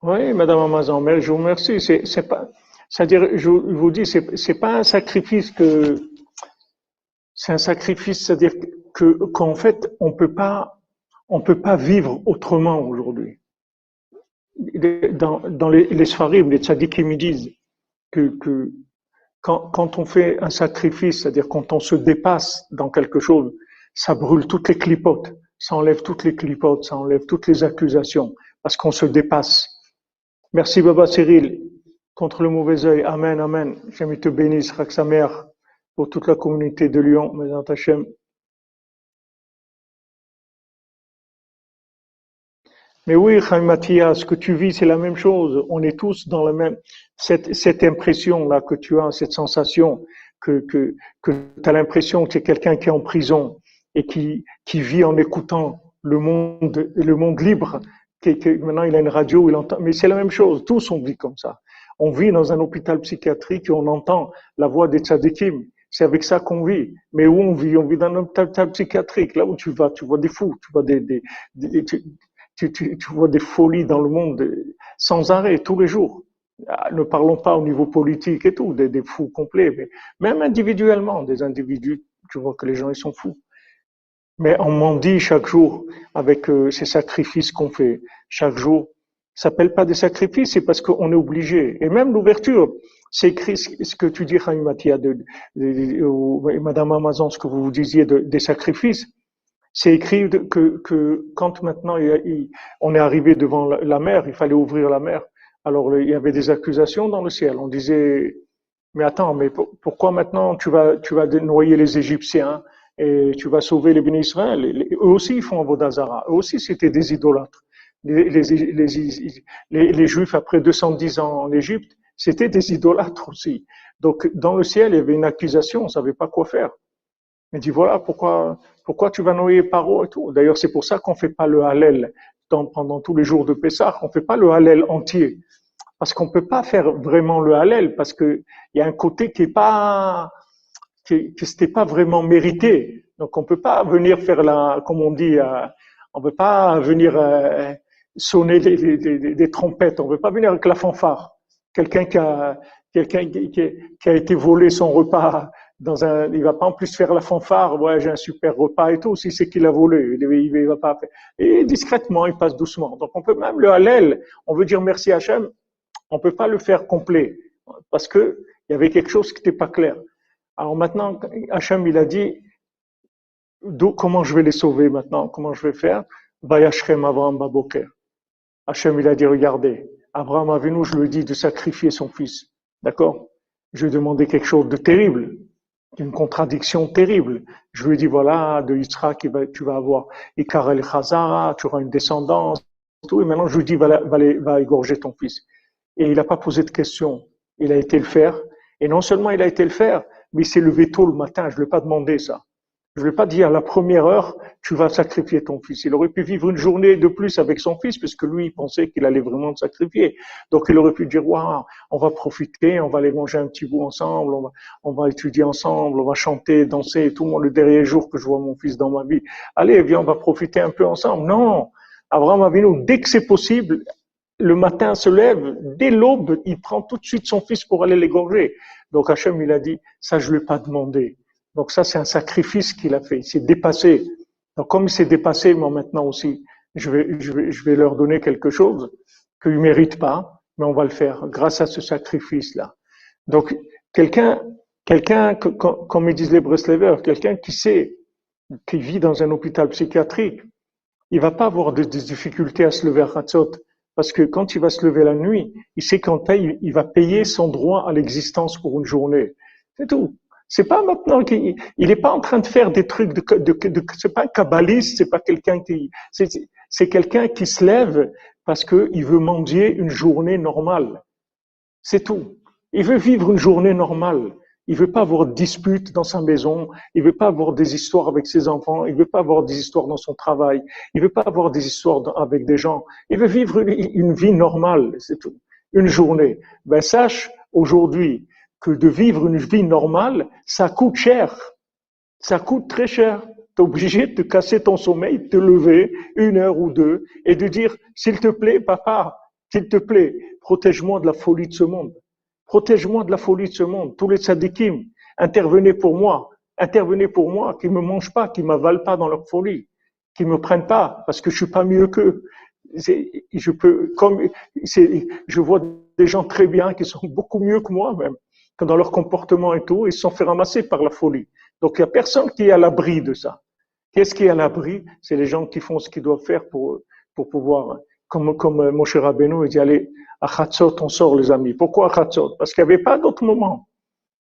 Oui, Madame Amazon, mais je vous remercie. C'est pas, c'est-à-dire, je vous dis, c'est pas un sacrifice c'est un sacrifice, c'est-à-dire qu'en fait, on peut pas vivre autrement aujourd'hui. dans les Sfarim, les tzadikim, ils disent que quand on fait un sacrifice, c'est-à-dire quand on se dépasse dans quelque chose, ça brûle toutes les clipotes, ça enlève toutes les clipotes, ça enlève toutes les accusations, parce qu'on se dépasse. Merci Baba Cyril, contre le mauvais œil. Amen, amen. J'aime te bénisse, Rak sa mère, pour toute la communauté de Lyon, Mesdames Hachem. Mais oui, Chaim Mathias, ce que tu vis, c'est la même chose. On est tous dans la même, cette impression-là que tu as, cette sensation que tu as l'impression que c'est quelqu'un qui est en prison et qui vit en écoutant le monde libre, maintenant il a une radio, il entend, mais c'est la même chose. Tous on vit comme ça. On vit dans un hôpital psychiatrique et on entend la voix des tzadikim. C'est avec ça qu'on vit. Mais où on vit? On vit dans un hôpital psychiatrique. Là où tu vas, tu vois des fous, tu vois tu vois des folies dans le monde sans arrêt, tous les jours. Ne parlons pas au niveau politique et tout, des fous complets, mais même individuellement, des individus, tu vois que les gens, ils sont fous. Mais on mendie chaque jour avec ces sacrifices qu'on fait. Chaque jour, ça s'appelle pas des sacrifices, c'est parce qu'on est obligé. Et même l'ouverture, c'est écrit ce que tu dis, Chaim Mathia, Madame Amazon, ce que vous disiez des sacrifices. C'est écrit que quand maintenant on est arrivé devant la mer, il fallait ouvrir la mer. Alors il y avait des accusations dans le ciel. On disait, mais attends, mais pourquoi maintenant tu vas noyer les Égyptiens et tu vas sauver les bénis Israël? Eux aussi ils font Avodazara. Eux aussi c'était des idolâtres. Les Juifs après 210 ans en Égypte, c'était des idolâtres aussi. Donc dans le ciel il y avait une accusation, on savait pas quoi faire. Il dit voilà pourquoi tu vas noyer Paro et tout. D'ailleurs, c'est pour ça qu'on fait pas le Hallel pendant tous les jours de Pessah. On fait pas le Hallel entier. Parce qu'on peut pas faire vraiment le Hallel parce que il y a un côté qui est pas, que c'était pas vraiment mérité. Donc on peut pas venir faire comme on dit, on peut pas venir sonner des trompettes. On peut pas venir avec la fanfare. Quelqu'un qui a été volé son repas il va pas en plus faire la fanfare, ouais, j'ai un super repas et tout, si c'est qu'il a volé, il va pas faire. Et discrètement, il passe doucement. Donc on peut même le Hallel, on veut dire merci Hachem, on peut pas le faire complet, parce que il y avait quelque chose qui n'était pas clair. Alors maintenant, Hachem, il a dit, comment je vais les sauver maintenant, comment je vais faire? Vayashrem Avraham Baboker. Hachem, il a dit, regardez, Abraham Avinu, je lui ai dit de sacrifier son fils. D'accord? Je lui ai demandé quelque chose de terrible, une contradiction terrible. Je lui ai dit, voilà, de Yitzhak, tu vas avoir Ikar el Chazara, tu auras une descendance, tout. Et maintenant, je lui dis, va égorger ton fils. Et il n'a pas posé de questions. Il a été le faire. Et non seulement il a été le faire, mais il s'est levé tôt le matin. Je ne lui ai pas demandé ça. Je ne lui ai pas dit à la première heure, tu vas sacrifier ton fils. Il aurait pu vivre une journée de plus avec son fils, puisque lui, il pensait qu'il allait vraiment le sacrifier. Donc, il aurait pu dire, waouh, on va profiter, on va aller manger un petit bout ensemble, on va étudier ensemble, on va chanter, danser, tout le dernier jour que je vois mon fils dans ma vie. Allez, viens, on va profiter un peu ensemble. Non! Abraham Avinu, dès que c'est possible, le matin se lève, dès l'aube, il prend tout de suite son fils pour aller l'égorger. Donc, Hachem, il a dit, ça, je ne lui ai pas demandé. Donc ça, c'est un sacrifice qu'il a fait. Il s'est dépassé. Donc comme il s'est dépassé, moi maintenant aussi, je vais leur donner quelque chose qu'ils ne méritent pas, mais on va le faire grâce à ce sacrifice-là. Donc quelqu'un, comme ils disent les Breslevers, quelqu'un qui sait, qui vit dans un hôpital psychiatrique, il va pas avoir des difficultés à se lever à Hatzot, parce que quand il va se lever la nuit, il sait qu'en paye, il va payer son droit à l'existence pour une journée. C'est tout. C'est pas maintenant qu'il est pas en train de faire des trucs c'est pas un kabbaliste, c'est pas quelqu'un c'est quelqu'un qui se lève parce que il veut mendier une journée normale. C'est tout. Il veut vivre une journée normale. Il veut pas avoir de disputes dans sa maison. Il veut pas avoir des histoires avec ses enfants. Il veut pas avoir des histoires dans son travail. Il veut pas avoir des histoires avec des gens. Il veut vivre une vie normale. C'est tout. Une journée. Ben, sache aujourd'hui que de vivre une vie normale, ça coûte cher. Ça coûte très cher. Tu es obligé de te casser ton sommeil, de te lever 1 heure ou 2 et de dire, s'il te plaît, papa, s'il te plaît, protège-moi de la folie de ce monde. Protège-moi de la folie de ce monde. Tous les tzadikim, intervenez pour moi. Intervenez pour moi, qu'ils ne me mangent pas, qu'ils ne m'avalent pas dans leur folie, qu'ils ne me prennent pas, parce que je suis pas mieux qu'eux. Je vois des gens très bien qui sont beaucoup mieux que moi même, que dans leur comportement et tout, ils se sont fait ramasser par la folie. Donc il n'y a personne qui est à l'abri de ça. Qu'est-ce qui est à l'abri? C'est les gens qui font ce qu'ils doivent faire pour pouvoir, comme Moshe Rabbeinu, il dit, allez, à Chatzot, on sort les amis. Pourquoi à Chatzot? Parce qu'il n'y avait pas d'autre moment.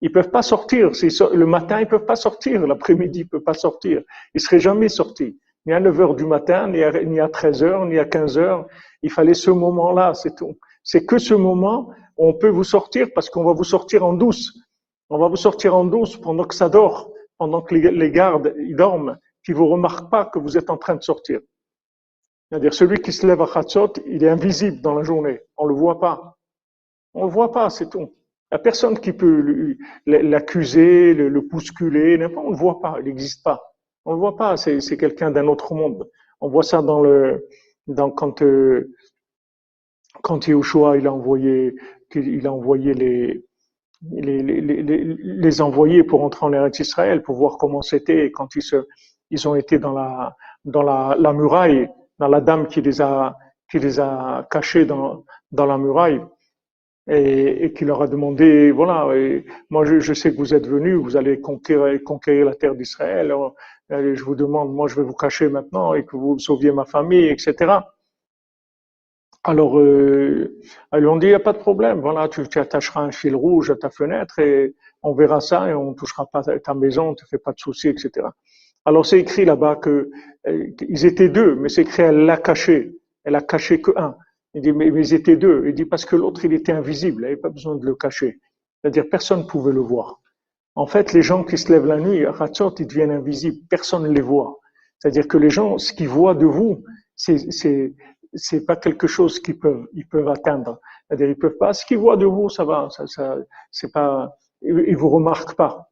Ils peuvent pas sortir. Le matin, ils peuvent pas sortir. L'après-midi, ils peuvent pas sortir. Ils seraient jamais sortis. Ni à 9 heures du matin, ni à 13 heures, ni à 15 heures. Il fallait ce moment-là, c'est tout. C'est que ce moment où on peut vous sortir parce qu'on va vous sortir en douce. On va vous sortir en douce pendant que ça dort, pendant que les gardes, ils dorment, qui vous remarquent pas que vous êtes en train de sortir. C'est-à-dire, celui qui se lève à Khatsot, il est invisible dans la journée. On le voit pas. On le voit pas, c'est tout. Il n'y a personne qui peut l'accuser, le bousculer, on ne le voit pas, il n'existe pas. On ne le voit pas, c'est quelqu'un d'un autre monde. On voit ça quand Yahushua il a envoyé les envoyés pour entrer en Eretz Israël, pour voir comment c'était quand ils ont été dans la muraille, dans la dame qui les a cachés dans la muraille. Et qui leur a demandé, voilà, moi je sais que vous êtes venus, vous allez conquérir la terre d'Israël, alors, je vous demande, moi je vais vous cacher maintenant et que vous sauviez ma famille, etc. Alors, ils lui ont dit, il n'y a pas de problème, voilà, tu attacheras un fil rouge à ta fenêtre et on verra ça et on ne touchera pas ta maison, on ne te fait pas de soucis, etc. Alors c'est écrit là-bas qu'ils étaient deux, mais c'est écrit, elle a caché que un. Il dit, mais ils étaient deux. Il dit, parce que l'autre, il était invisible, il n'avait pas besoin de le cacher. C'est-à-dire, personne ne pouvait le voir. En fait, les gens qui se lèvent la nuit, à Hatzot, ils deviennent invisibles, personne ne les voit. C'est-à-dire que les gens, ce qu'ils voient de vous, c'est pas quelque chose ils peuvent atteindre. C'est-à-dire, ils peuvent pas, ce qu'ils voient de vous, ça va, c'est pas, ils vous remarquent pas.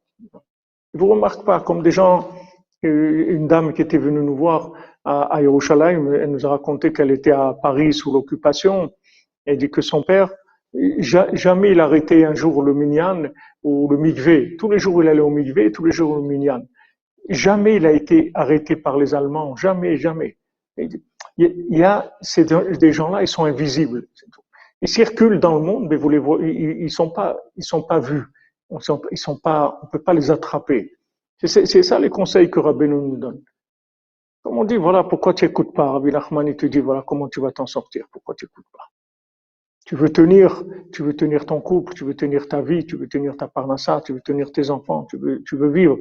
Ils vous remarquent pas, comme des gens, une dame qui était venue nous voir à Yerushalayim, elle nous a raconté qu'elle était à Paris sous l'occupation. Elle dit que son père, jamais il arrêtait un jour le minyan ou le mikvé. Tous les jours il allait au mikvé, tous les jours au minyan. Jamais il a été arrêté par les Allemands, jamais, jamais. Il y a des gens-là, ils sont invisibles. Ils circulent dans le monde, mais vous les voyez, ils sont pas vus. On peut pas les attraper. C'est ça les conseils que Rabbeinu nous donne. Comme on dit, voilà, pourquoi tu n'écoutes pas? Rabbi Nachman, il te dit, voilà, comment tu vas t'en sortir? Pourquoi tu n'écoutes pas? Tu veux tenir ton couple, tu veux tenir ta vie, tu veux tenir ta parnassa, tu veux tenir tes enfants, tu veux vivre.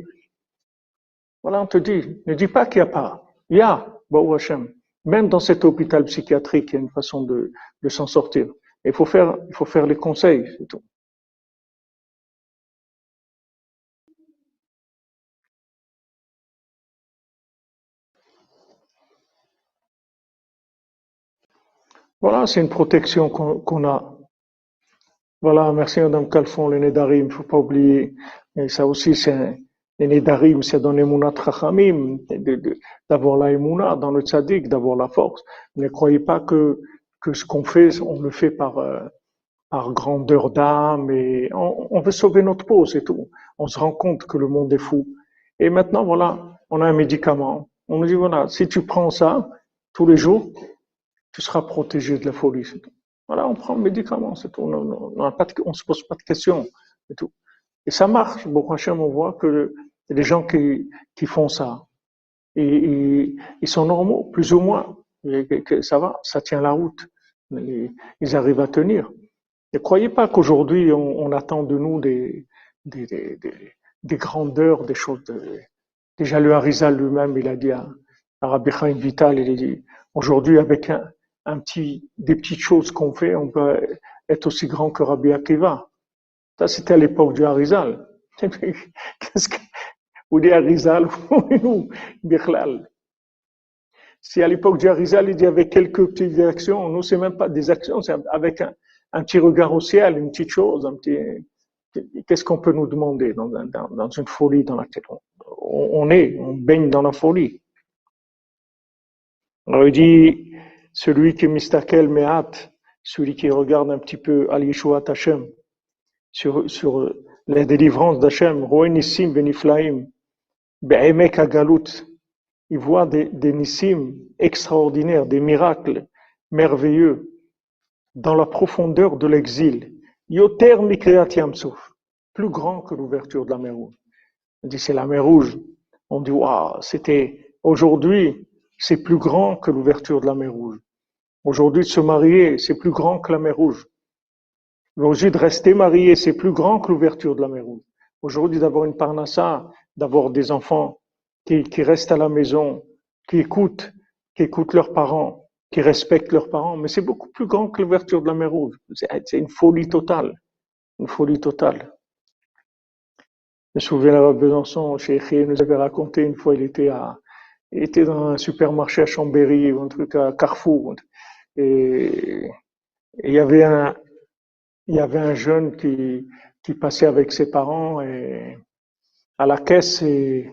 Voilà, on te dit, ne dis pas qu'il n'y a pas. Il y a, Baou Hashem. Même dans cet hôpital psychiatrique, il y a une façon de s'en sortir. Il faut faire les conseils, c'est tout. Voilà, c'est une protection qu'on a. Voilà, merci Madame Calfon, les Nédarim, il ne faut pas oublier. Et ça aussi, les Nédarim, c'est dans l'Emunat Chachamim, d'avoir la Emouna dans le tzaddik, d'avoir la force. Ne croyez pas que ce qu'on fait, on le fait par grandeur d'âme et on veut sauver notre peau, c'est tout. On se rend compte que le monde est fou. Et maintenant, voilà, on a un médicament. On nous dit, voilà, si tu prends ça tous les jours, tu seras protégé de la folie, c'est tout. Voilà, on prend le médicament, c'est tout. On se pose pas de questions, c'est tout. Et ça marche. Bon, Hachem, on voit que les gens qui font ça, et ils sont normaux, plus ou moins. Et que ça va, ça tient la route. Ils arrivent à tenir. Ne croyez pas qu'aujourd'hui, on attend de nous des, des, des, des grandeurs, des choses. Déjà, le Harizal lui-même, il a dit à Rabbi Chaim Vital, il a dit, aujourd'hui, avec des petites choses qu'on fait, on peut être aussi grand que Rabbi Akiva. Ça, c'était à l'époque du Harizal. Qu'est-ce que vous dites Harizal ou Bichlal? Si à l'époque du Harizal, il y avait quelques petites actions, nous, c'est même pas des actions, c'est avec un petit regard au ciel, une petite chose, qu'est-ce qu'on peut nous demander dans une folie dans laquelle on baigne dans la folie. Alors il dit, celui qui est mistakel me'at, celui qui regarde un petit peu al Yeshuat Hashem, sur la délivrance d'Hashem, roen nissim beniflaim, be'emek hagalut, il voit des nissim extraordinaires, des miracles merveilleux dans la profondeur de l'exil. Yoter Mikriat Yamsouf, plus grand que l'ouverture de la mer Rouge. On dit c'est la mer Rouge. On dit waouh, c'était aujourd'hui, c'est plus grand que l'ouverture de la mer Rouge. Aujourd'hui, de se marier, c'est plus grand que la mer Rouge. Aujourd'hui, de rester marié, c'est plus grand que l'ouverture de la mer Rouge. Aujourd'hui, d'avoir une parnassa, d'avoir des enfants qui restent à la maison, qui écoutent leurs parents, qui respectent leurs parents, mais c'est beaucoup plus grand que l'ouverture de la mer Rouge. C'est une folie totale. Une folie totale. Je me souviens, à Besançon, Cheikh nous avait raconté une fois, il était dans un supermarché à Chambéry, ou un truc à Carrefour, et, et il y avait un jeune qui passait avec ses parents et à la caisse et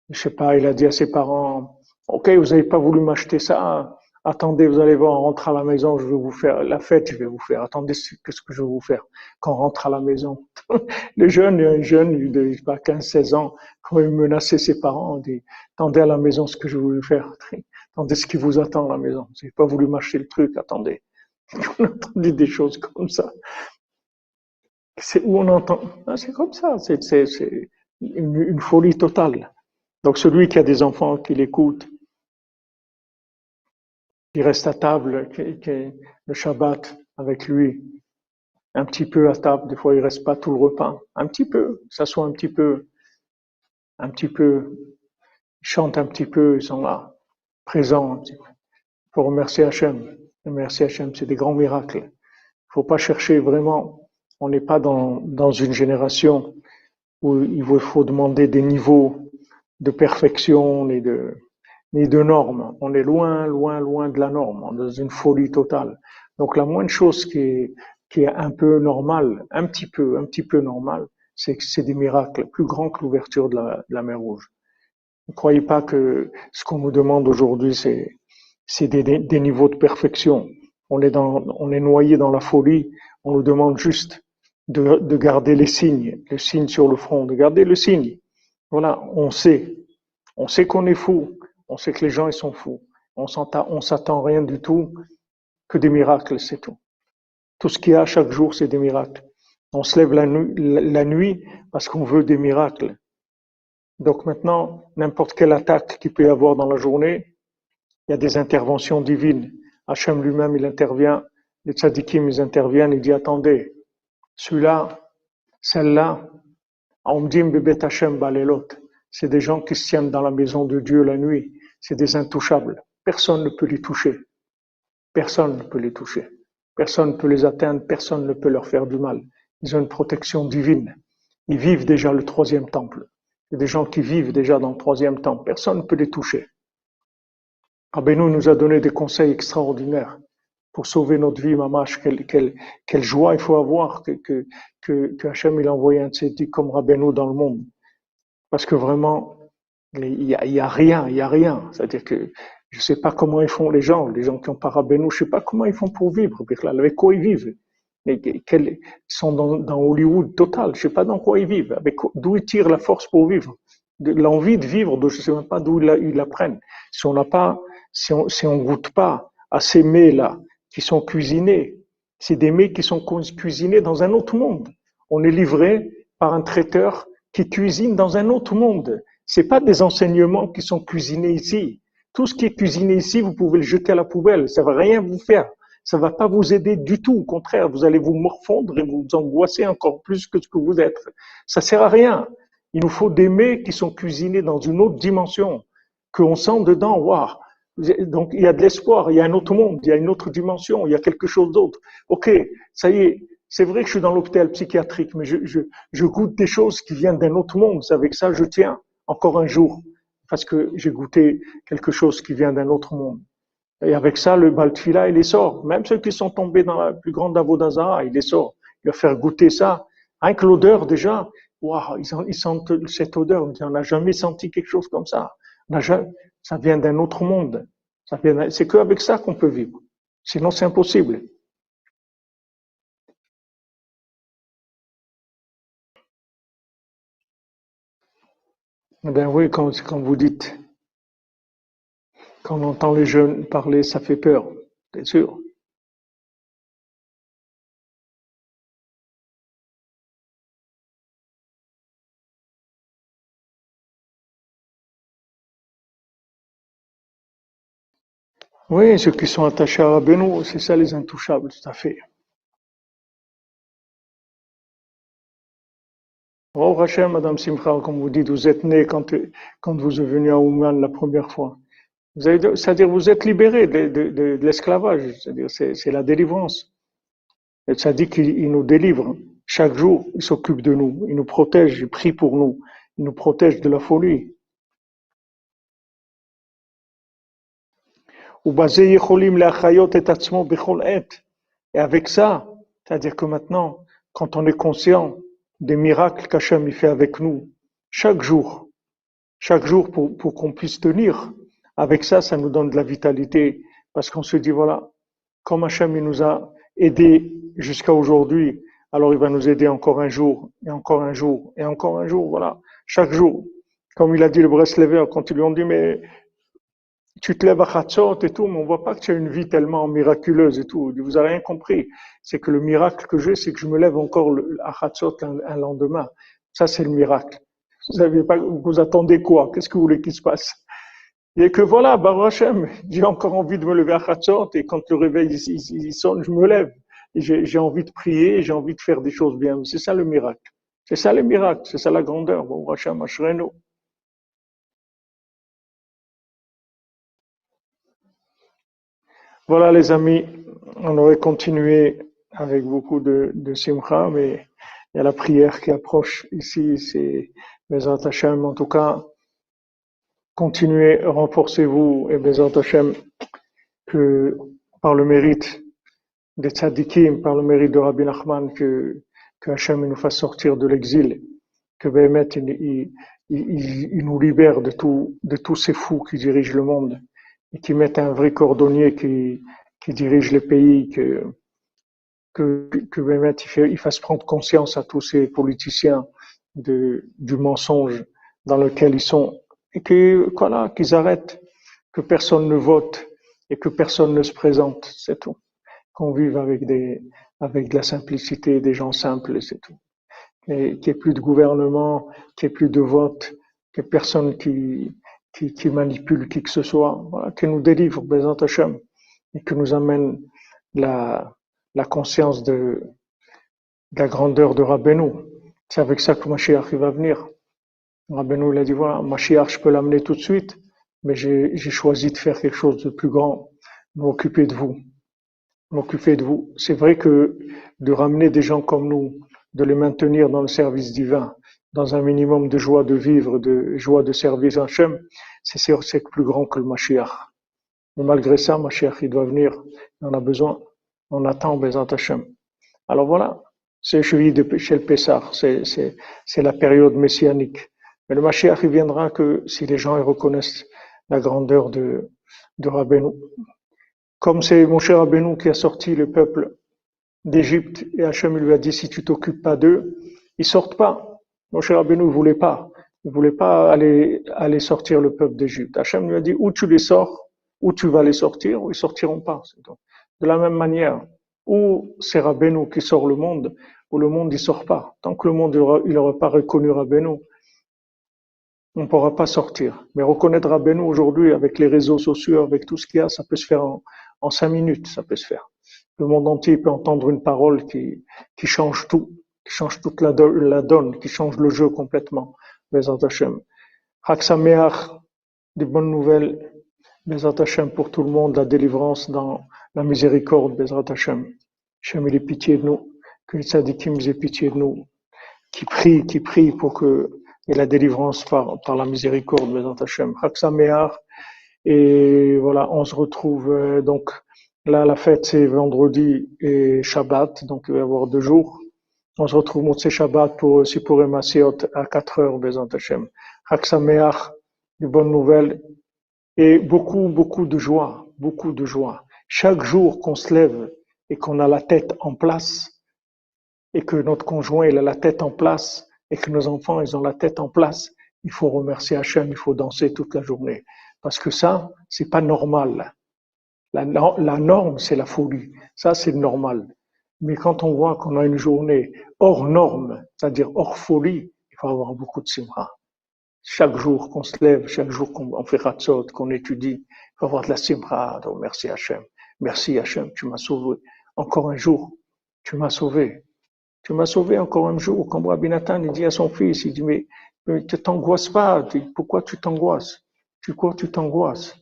je sais pas, il a dit à ses parents, OK, vous n'avez pas voulu m'acheter ça, attendez, vous allez voir, on rentre à la maison, je vais vous faire la fête, je vais vous faire, attendez, qu'est-ce que je vais vous faire quand on rentre à la maison. Le jeune, un jeune de je sais pas, 15-16 ans, quand il menaçait ses parents, on dit, attendez à la maison ce que je vais vous faire, attendez ce qui vous attend à la maison, vous n'avez pas voulu m'acheter le truc, attendez. On a entendu des choses comme ça. C'est où on entend, ah, c'est comme ça, c'est une folie totale. Donc celui qui a des enfants, qui l'écoute, qui reste à table, qui le Shabbat avec lui, un petit peu à table, des fois il reste pas tout le repas, un petit peu, s'assoit un petit peu, chante un petit peu, ils sont là, présents. Il faut remercier Hachem. Remercier Hachem, c'est des grands miracles. Il faut pas chercher vraiment, on n'est pas dans une génération où il faut demander des niveaux de perfection ni de normes. On est loin, loin, loin de la norme. On est dans une folie totale. Donc la moindre chose qui est un peu normale, un petit peu normale, c'est que c'est des miracles plus grands que l'ouverture de la mer Rouge. Ne croyez pas que ce qu'on nous demande aujourd'hui, c'est des niveaux de perfection. On est noyé dans la folie. On nous demande juste de garder les signes, le signe sur le front, de garder le signe. Voilà, on sait qu'on est fou, on sait que les gens ils sont fous. On s'attend rien du tout que des miracles, c'est tout. Tout ce qu'il y a chaque jour, c'est des miracles. On se lève la nuit parce qu'on veut des miracles. Donc maintenant, n'importe quelle attaque qu'il peut y avoir dans la journée, il y a des interventions divines. Hachem lui-même, il intervient, les tzadikim, ils interviennent, il dit attendez, celui-là, celle-là, Omdim bebet Hachem balelot, c'est des gens qui se tiennent dans la maison de Dieu la nuit, c'est des intouchables. Personne ne peut les toucher. Personne ne peut les toucher. Personne ne peut les atteindre, personne ne peut leur faire du mal. Ils ont une protection divine. Ils vivent déjà le troisième temple. Il y a des gens qui vivent déjà dans le troisième temple. Personne ne peut les toucher. Rabbeinu nous a donné des conseils extraordinaires pour sauver notre vie, mamash. Quelle joie il faut avoir que Hachem il a envoyé un tzaddik comme Rabbeinu dans le monde. Parce que vraiment, il y a rien, il y a rien. C'est-à-dire que je sais pas comment ils font les gens qui ont pas Rabbeinu, je sais pas comment ils font pour vivre. Avec quoi ils vivent? Ils sont dans Hollywood total. Je sais pas dans quoi ils vivent. D'où ils tirent la force pour vivre? L'envie de vivre, je sais même pas d'où ils la prennent. Si on n'a pas, si on goûte pas à ces mets-là qui sont cuisinés, c'est des mets qui sont cuisinés dans un autre monde. On est livré par un traiteur qui cuisine dans un autre monde. C'est pas des enseignements qui sont cuisinés ici. Tout ce qui est cuisiné ici, vous pouvez le jeter à la poubelle. Ça va rien vous faire. Ça va pas vous aider du tout. Au contraire, vous allez vous morfondre et vous angoisser encore plus que ce que vous êtes. Ça sert à rien. Il nous faut des mets qui sont cuisinés dans une autre dimension, qu'on sent dedans, waouh. Donc il y a de l'espoir, il y a un autre monde, il y a une autre dimension, il y a quelque chose d'autre. Ok, ça y est, c'est vrai que je suis dans l'hôpital psychiatrique, mais je goûte des choses qui viennent d'un autre monde. Avec ça, je tiens encore un jour, parce que j'ai goûté quelque chose qui vient d'un autre monde. Et avec ça, le Baltfila, il les sort. Même ceux qui sont tombés dans la plus grande Avodazara, il les sort. Il va faire goûter ça. Avec l'odeur, déjà, waouh, ils sentent cette odeur. On n'a jamais senti quelque chose comme ça. Ça vient d'un autre monde. C'est qu'avec ça qu'on peut vivre. Sinon, c'est impossible. Eh bien oui, comme vous dites, quand on entend les jeunes parler, ça fait peur. c'est sûr. Oui, ceux qui sont attachés à Rabbeinu, c'est ça les intouchables, tout à fait. Oh Hachem, Madame Simcha, comme vous dites, vous êtes né quand vous êtes venu à Ouman la première fois. C'est-à-dire vous êtes libéré de l'esclavage, c'est-à-dire c'est la délivrance. Et ça dit qu'il nous délivre. Chaque jour, il s'occupe de nous, il nous protège, il prie pour nous, il nous protège de la folie. Et avec ça, c'est-à-dire que maintenant, quand on est conscient des miracles qu'Hachem fait avec nous, chaque jour, pour qu'on puisse tenir, avec ça, ça nous donne de la vitalité, parce qu'on se dit, voilà, comme Hachem il nous a aidés jusqu'à aujourd'hui, alors il va nous aider encore un jour, et encore un jour, et encore un jour, voilà, chaque jour. Comme il a dit le Breslever, quand ils lui ont dit, mais tu te lèves à Khatsot et tout, mais on voit pas que tu as une vie tellement miraculeuse et tout. Vous avez rien compris. C'est que le miracle que j'ai, c'est que je me lève encore à Khatsot un lendemain. Ça, c'est le miracle. Vous avez pas, vous attendez quoi? Qu'est-ce que vous voulez qu'il se passe? Et que voilà, Baruch Hashem, j'ai encore envie de me lever à Khatsot et quand le réveil il sonne, je me lève. Et j'ai envie de prier, j'ai envie de faire des choses bien. C'est ça le miracle. C'est ça le miracle, c'est ça la grandeur. Baruch Hashem, Ashrenu. Voilà les amis, on aurait continué avec beaucoup de simcha, mais il y a la prière qui approche ici, c'est Bezat Hashem. En tout cas, continuez, renforcez-vous et Bezat Hashem que par le mérite des tzadikim, par le mérite de Rabbi Nachman, que Hashem nous fasse sortir de l'exil, que Béhémet il nous libère de tous ces fous qui dirigent le monde et qui mettent un vrai cordonnier qui dirige les pays, que Béhémet il fasse prendre conscience à tous ces politiciens du mensonge dans lequel ils sont et voilà, qu'ils arrêtent, que personne ne vote et que personne ne se présente, c'est tout. Qu'on vive avec de la simplicité, des gens simples, c'est tout. Et qu'il n'y ait plus de gouvernement, qu'il n'y ait plus de vote, qu'il n'y ait personne qui manipule qui que ce soit, voilà, qui nous délivre, Bézant Hachem, et que nous amène la conscience de la grandeur de Rabbeinu. C'est avec ça que Mashiach va venir. Rabbeinu il a dit, voilà, Mashiach, je peux l'amener tout de suite, mais j'ai choisi de faire quelque chose de plus grand, m'occuper de vous. M'occuper de vous. C'est vrai que de ramener des gens comme nous, de les maintenir dans le service divin, dans un minimum de joie de vivre, de joie de servir Hachem, c'est plus grand que le Mashiach. Mais malgré ça, Mashiach, il doit venir. On a besoin. On attend Bézat Hachem. Alors voilà, c'est celui de chez le Pessah, c'est la période messianique. Mais le Mashiach, il viendra que si les gens ils reconnaissent la grandeur de Rabbeinu. Comme c'est Moshe Rabbeinu qui a sorti le peuple d'Égypte et Hachem lui a dit si tu t'occupes pas d'eux, ils sortent pas. Moshe Rabbeinu ne voulait pas. Il voulait pas aller sortir le peuple d'Égypte. Hachem lui a dit ou tu les sors, ou tu vas les sortir, ou ils sortiront pas. De la même manière, ou c'est Rabbeinu qui sort le monde, ou le monde il sort pas. Tant que le monde il aura pas reconnu Rabbeinu, on ne pourra pas sortir. Mais reconnaître Rabbeinu aujourd'hui avec les réseaux sociaux, avec tout ce qu'il y a, ça peut se faire en 5 minutes, ça peut se faire. Le monde entier peut entendre une parole qui change tout, qui change toute la donne, qui change le jeu complètement. Bezat Hashem. Chag Sameach, des bonnes nouvelles. Bezat Hashem pour tout le monde, la délivrance dans la miséricorde. Bezat Hashem. Hashem, il ait pitié de nous. Que les tzadikim aient pitié de nous. Qui prie pour que et la délivrance par la miséricorde. Bezat Hashem. Chag Sameach. Et voilà, on se retrouve donc là, la fête c'est vendredi et Shabbat, donc il va y avoir 2 jours. On se retrouve Motzei Shabbat pour Sipurim Asiot à 4 heures, Bezat Hashem. Chag Sameach, de bonnes nouvelles et beaucoup de joie, beaucoup de joie. Chaque jour qu'on se lève et qu'on a la tête en place et que notre conjoint il a la tête en place et que nos enfants ils ont la tête en place, il faut remercier Hachem, il faut danser toute la journée. Parce que ça, c'est pas normal. La norme, c'est la folie. Ça, c'est normal. Mais quand on voit qu'on a une journée hors norme, c'est-à-dire hors folie, il faut avoir beaucoup de simra. Chaque jour qu'on se lève, chaque jour qu'on fait ratzot, qu'on étudie, il faut avoir de la simra. Donc, merci Hachem. Merci Hachem, tu m'as sauvé. Encore un jour, tu m'as sauvé. Tu m'as sauvé encore un jour. Comme Rabbi Nathan, il dit à son fils, il dit, mais ne t'angoisse pas. Pourquoi tu t'angoisses? Pourquoi tu t'angoisses?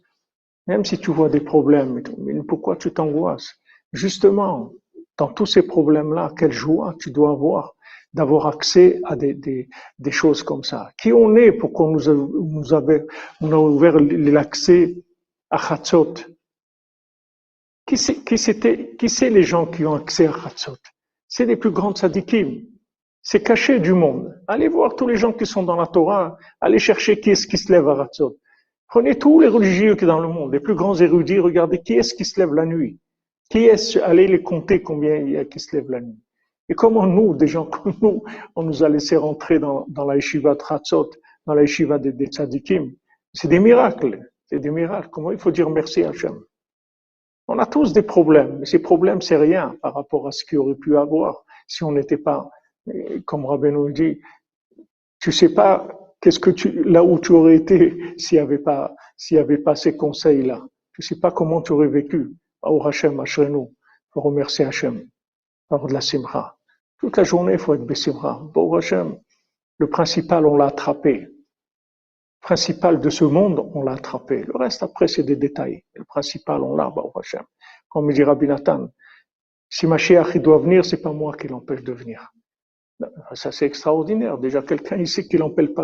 Même si tu vois des problèmes, mais pourquoi tu t'angoisses? Justement, dans tous ces problèmes-là, quelle joie tu dois avoir d'avoir accès à des choses comme ça. Qui on est pour qu'on on a ouvert l'accès à Chatzot? Qui c'est les gens qui ont accès à Chatzot? C'est les plus grands tzadikim. C'est caché du monde. Allez voir tous les gens qui sont dans la Torah, allez chercher qui est-ce qui se lève à Chatzot. Prenez tous les religieux qui sont dans le monde, les plus grands érudits, regardez qui est-ce qui se lève la nuit. Qui est-ce, allez les compter combien il y a qui se lève la nuit. Et comment nous, des gens comme nous, on nous a laissé rentrer dans la yeshiva de Chatzot, dans la yeshiva des tzadikim. C'est des miracles. C'est des miracles. Comment il faut dire merci à Hachem? On a tous des problèmes, mais ces problèmes, c'est rien par rapport à ce qu'il aurait pu avoir si on n'était pas, comme Rabbeinu dit, tu sais pas là où tu aurais été s'il y avait pas ces conseils-là. Tu sais pas comment tu aurais vécu. Au Hachem, Ashrenu, faut remercier Hachem, avoir de la simcha. Toute la journée, il faut être besimcha. Au Hachem, le principal, on l'a attrapé. Le principal de ce monde, on l'a attrapé. Le reste, après, c'est des détails. Le principal, on l'a, au Hachem. Comme dit Rabbi Nathan, si Mashiach, il doit venir, c'est pas moi qui l'empêche de venir. Ça, c'est extraordinaire. Déjà, quelqu'un ici qui n'empêche pas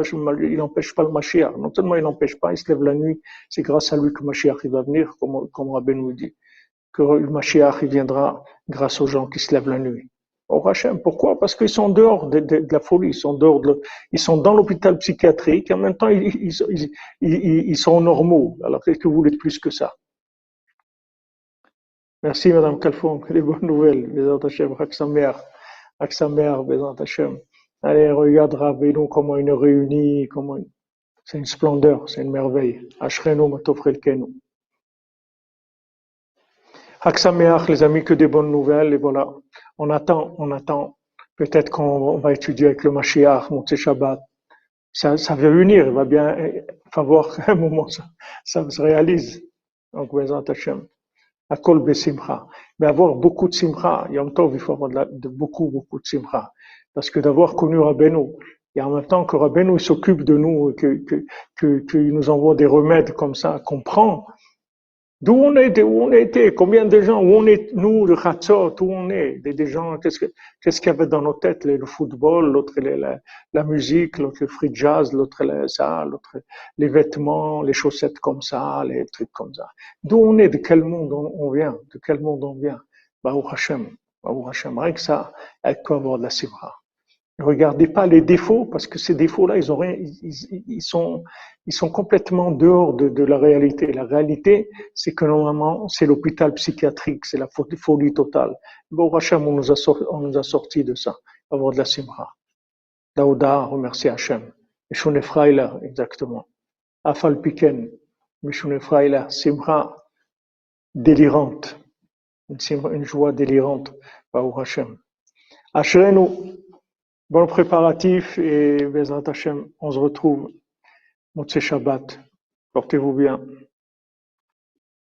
le Mashiach. Non seulement il n'empêche pas, il se lève la nuit. C'est grâce à lui que Mashiach il va venir, comme Rabbi nous dit. Que le Mashiach il viendra grâce aux gens qui se lèvent la nuit. Au Hachem, pourquoi? Parce qu'ils sont dehors de la folie. Ils sont dans l'hôpital psychiatrique. Et en même temps, ils sont normaux. Alors, qu'est-ce que vous voulez de plus que ça? Merci, Madame Kalfon. Que des bonnes nouvelles. Bézat Hachem, Chag Sameach. Aksamer, Bézant Hachem. Allez, regarde Rabbeinu comment il nous réunit, c'est une splendeur, c'est une merveille. Ashrenu matofrelkenu. Aksameach, les amis, que des bonnes nouvelles, et voilà. On attend. Peut-être qu'on va étudier avec le Mashiach, Motzei Shabbat. Ça va venir, il va bien falloir qu'à un moment ça se réalise. Donc, Bézant Hachem. Akol besimcha. Mais avoir beaucoup de simcha, Yom Tov, il faut avoir beaucoup de simcha. Parce que d'avoir connu Rabbeinu, et en même temps que Rabbeinu s'occupe de nous, qu'il nous envoie des remèdes comme ça, qu'on prend, d'où on est, où on était, combien de gens, où on est, nous, le Chatzot, où on est, des gens, qu'est-ce qu'il y avait dans nos têtes, le football, l'autre, la musique, l'autre, le free jazz, l'autre, l'autre, les vêtements, les chaussettes comme ça, les trucs comme ça. D'où on est, de quel monde on vient, de quel monde on vient. Baruch Hashem, rien que ça, avec quoi avoir de la simra. Ne regardez pas les défauts, parce que ces défauts-là, ils ont rien, ils sont complètement dehors de la réalité. La réalité, c'est que normalement, c'est l'hôpital psychiatrique, c'est la folie totale. Bon, Hachem, on nous a sorti de ça. Avoir de la simra. Daouda, remercie Hachem. Mishun Efraïla, exactement. Afal Piken, Mishun Efraïla, simra délirante. Une joie délirante. Baruch Hachem. Ashrenu. Bon préparatif et Bezrat Hashem, on se retrouve Motzei Shabbat. Portez-vous bien.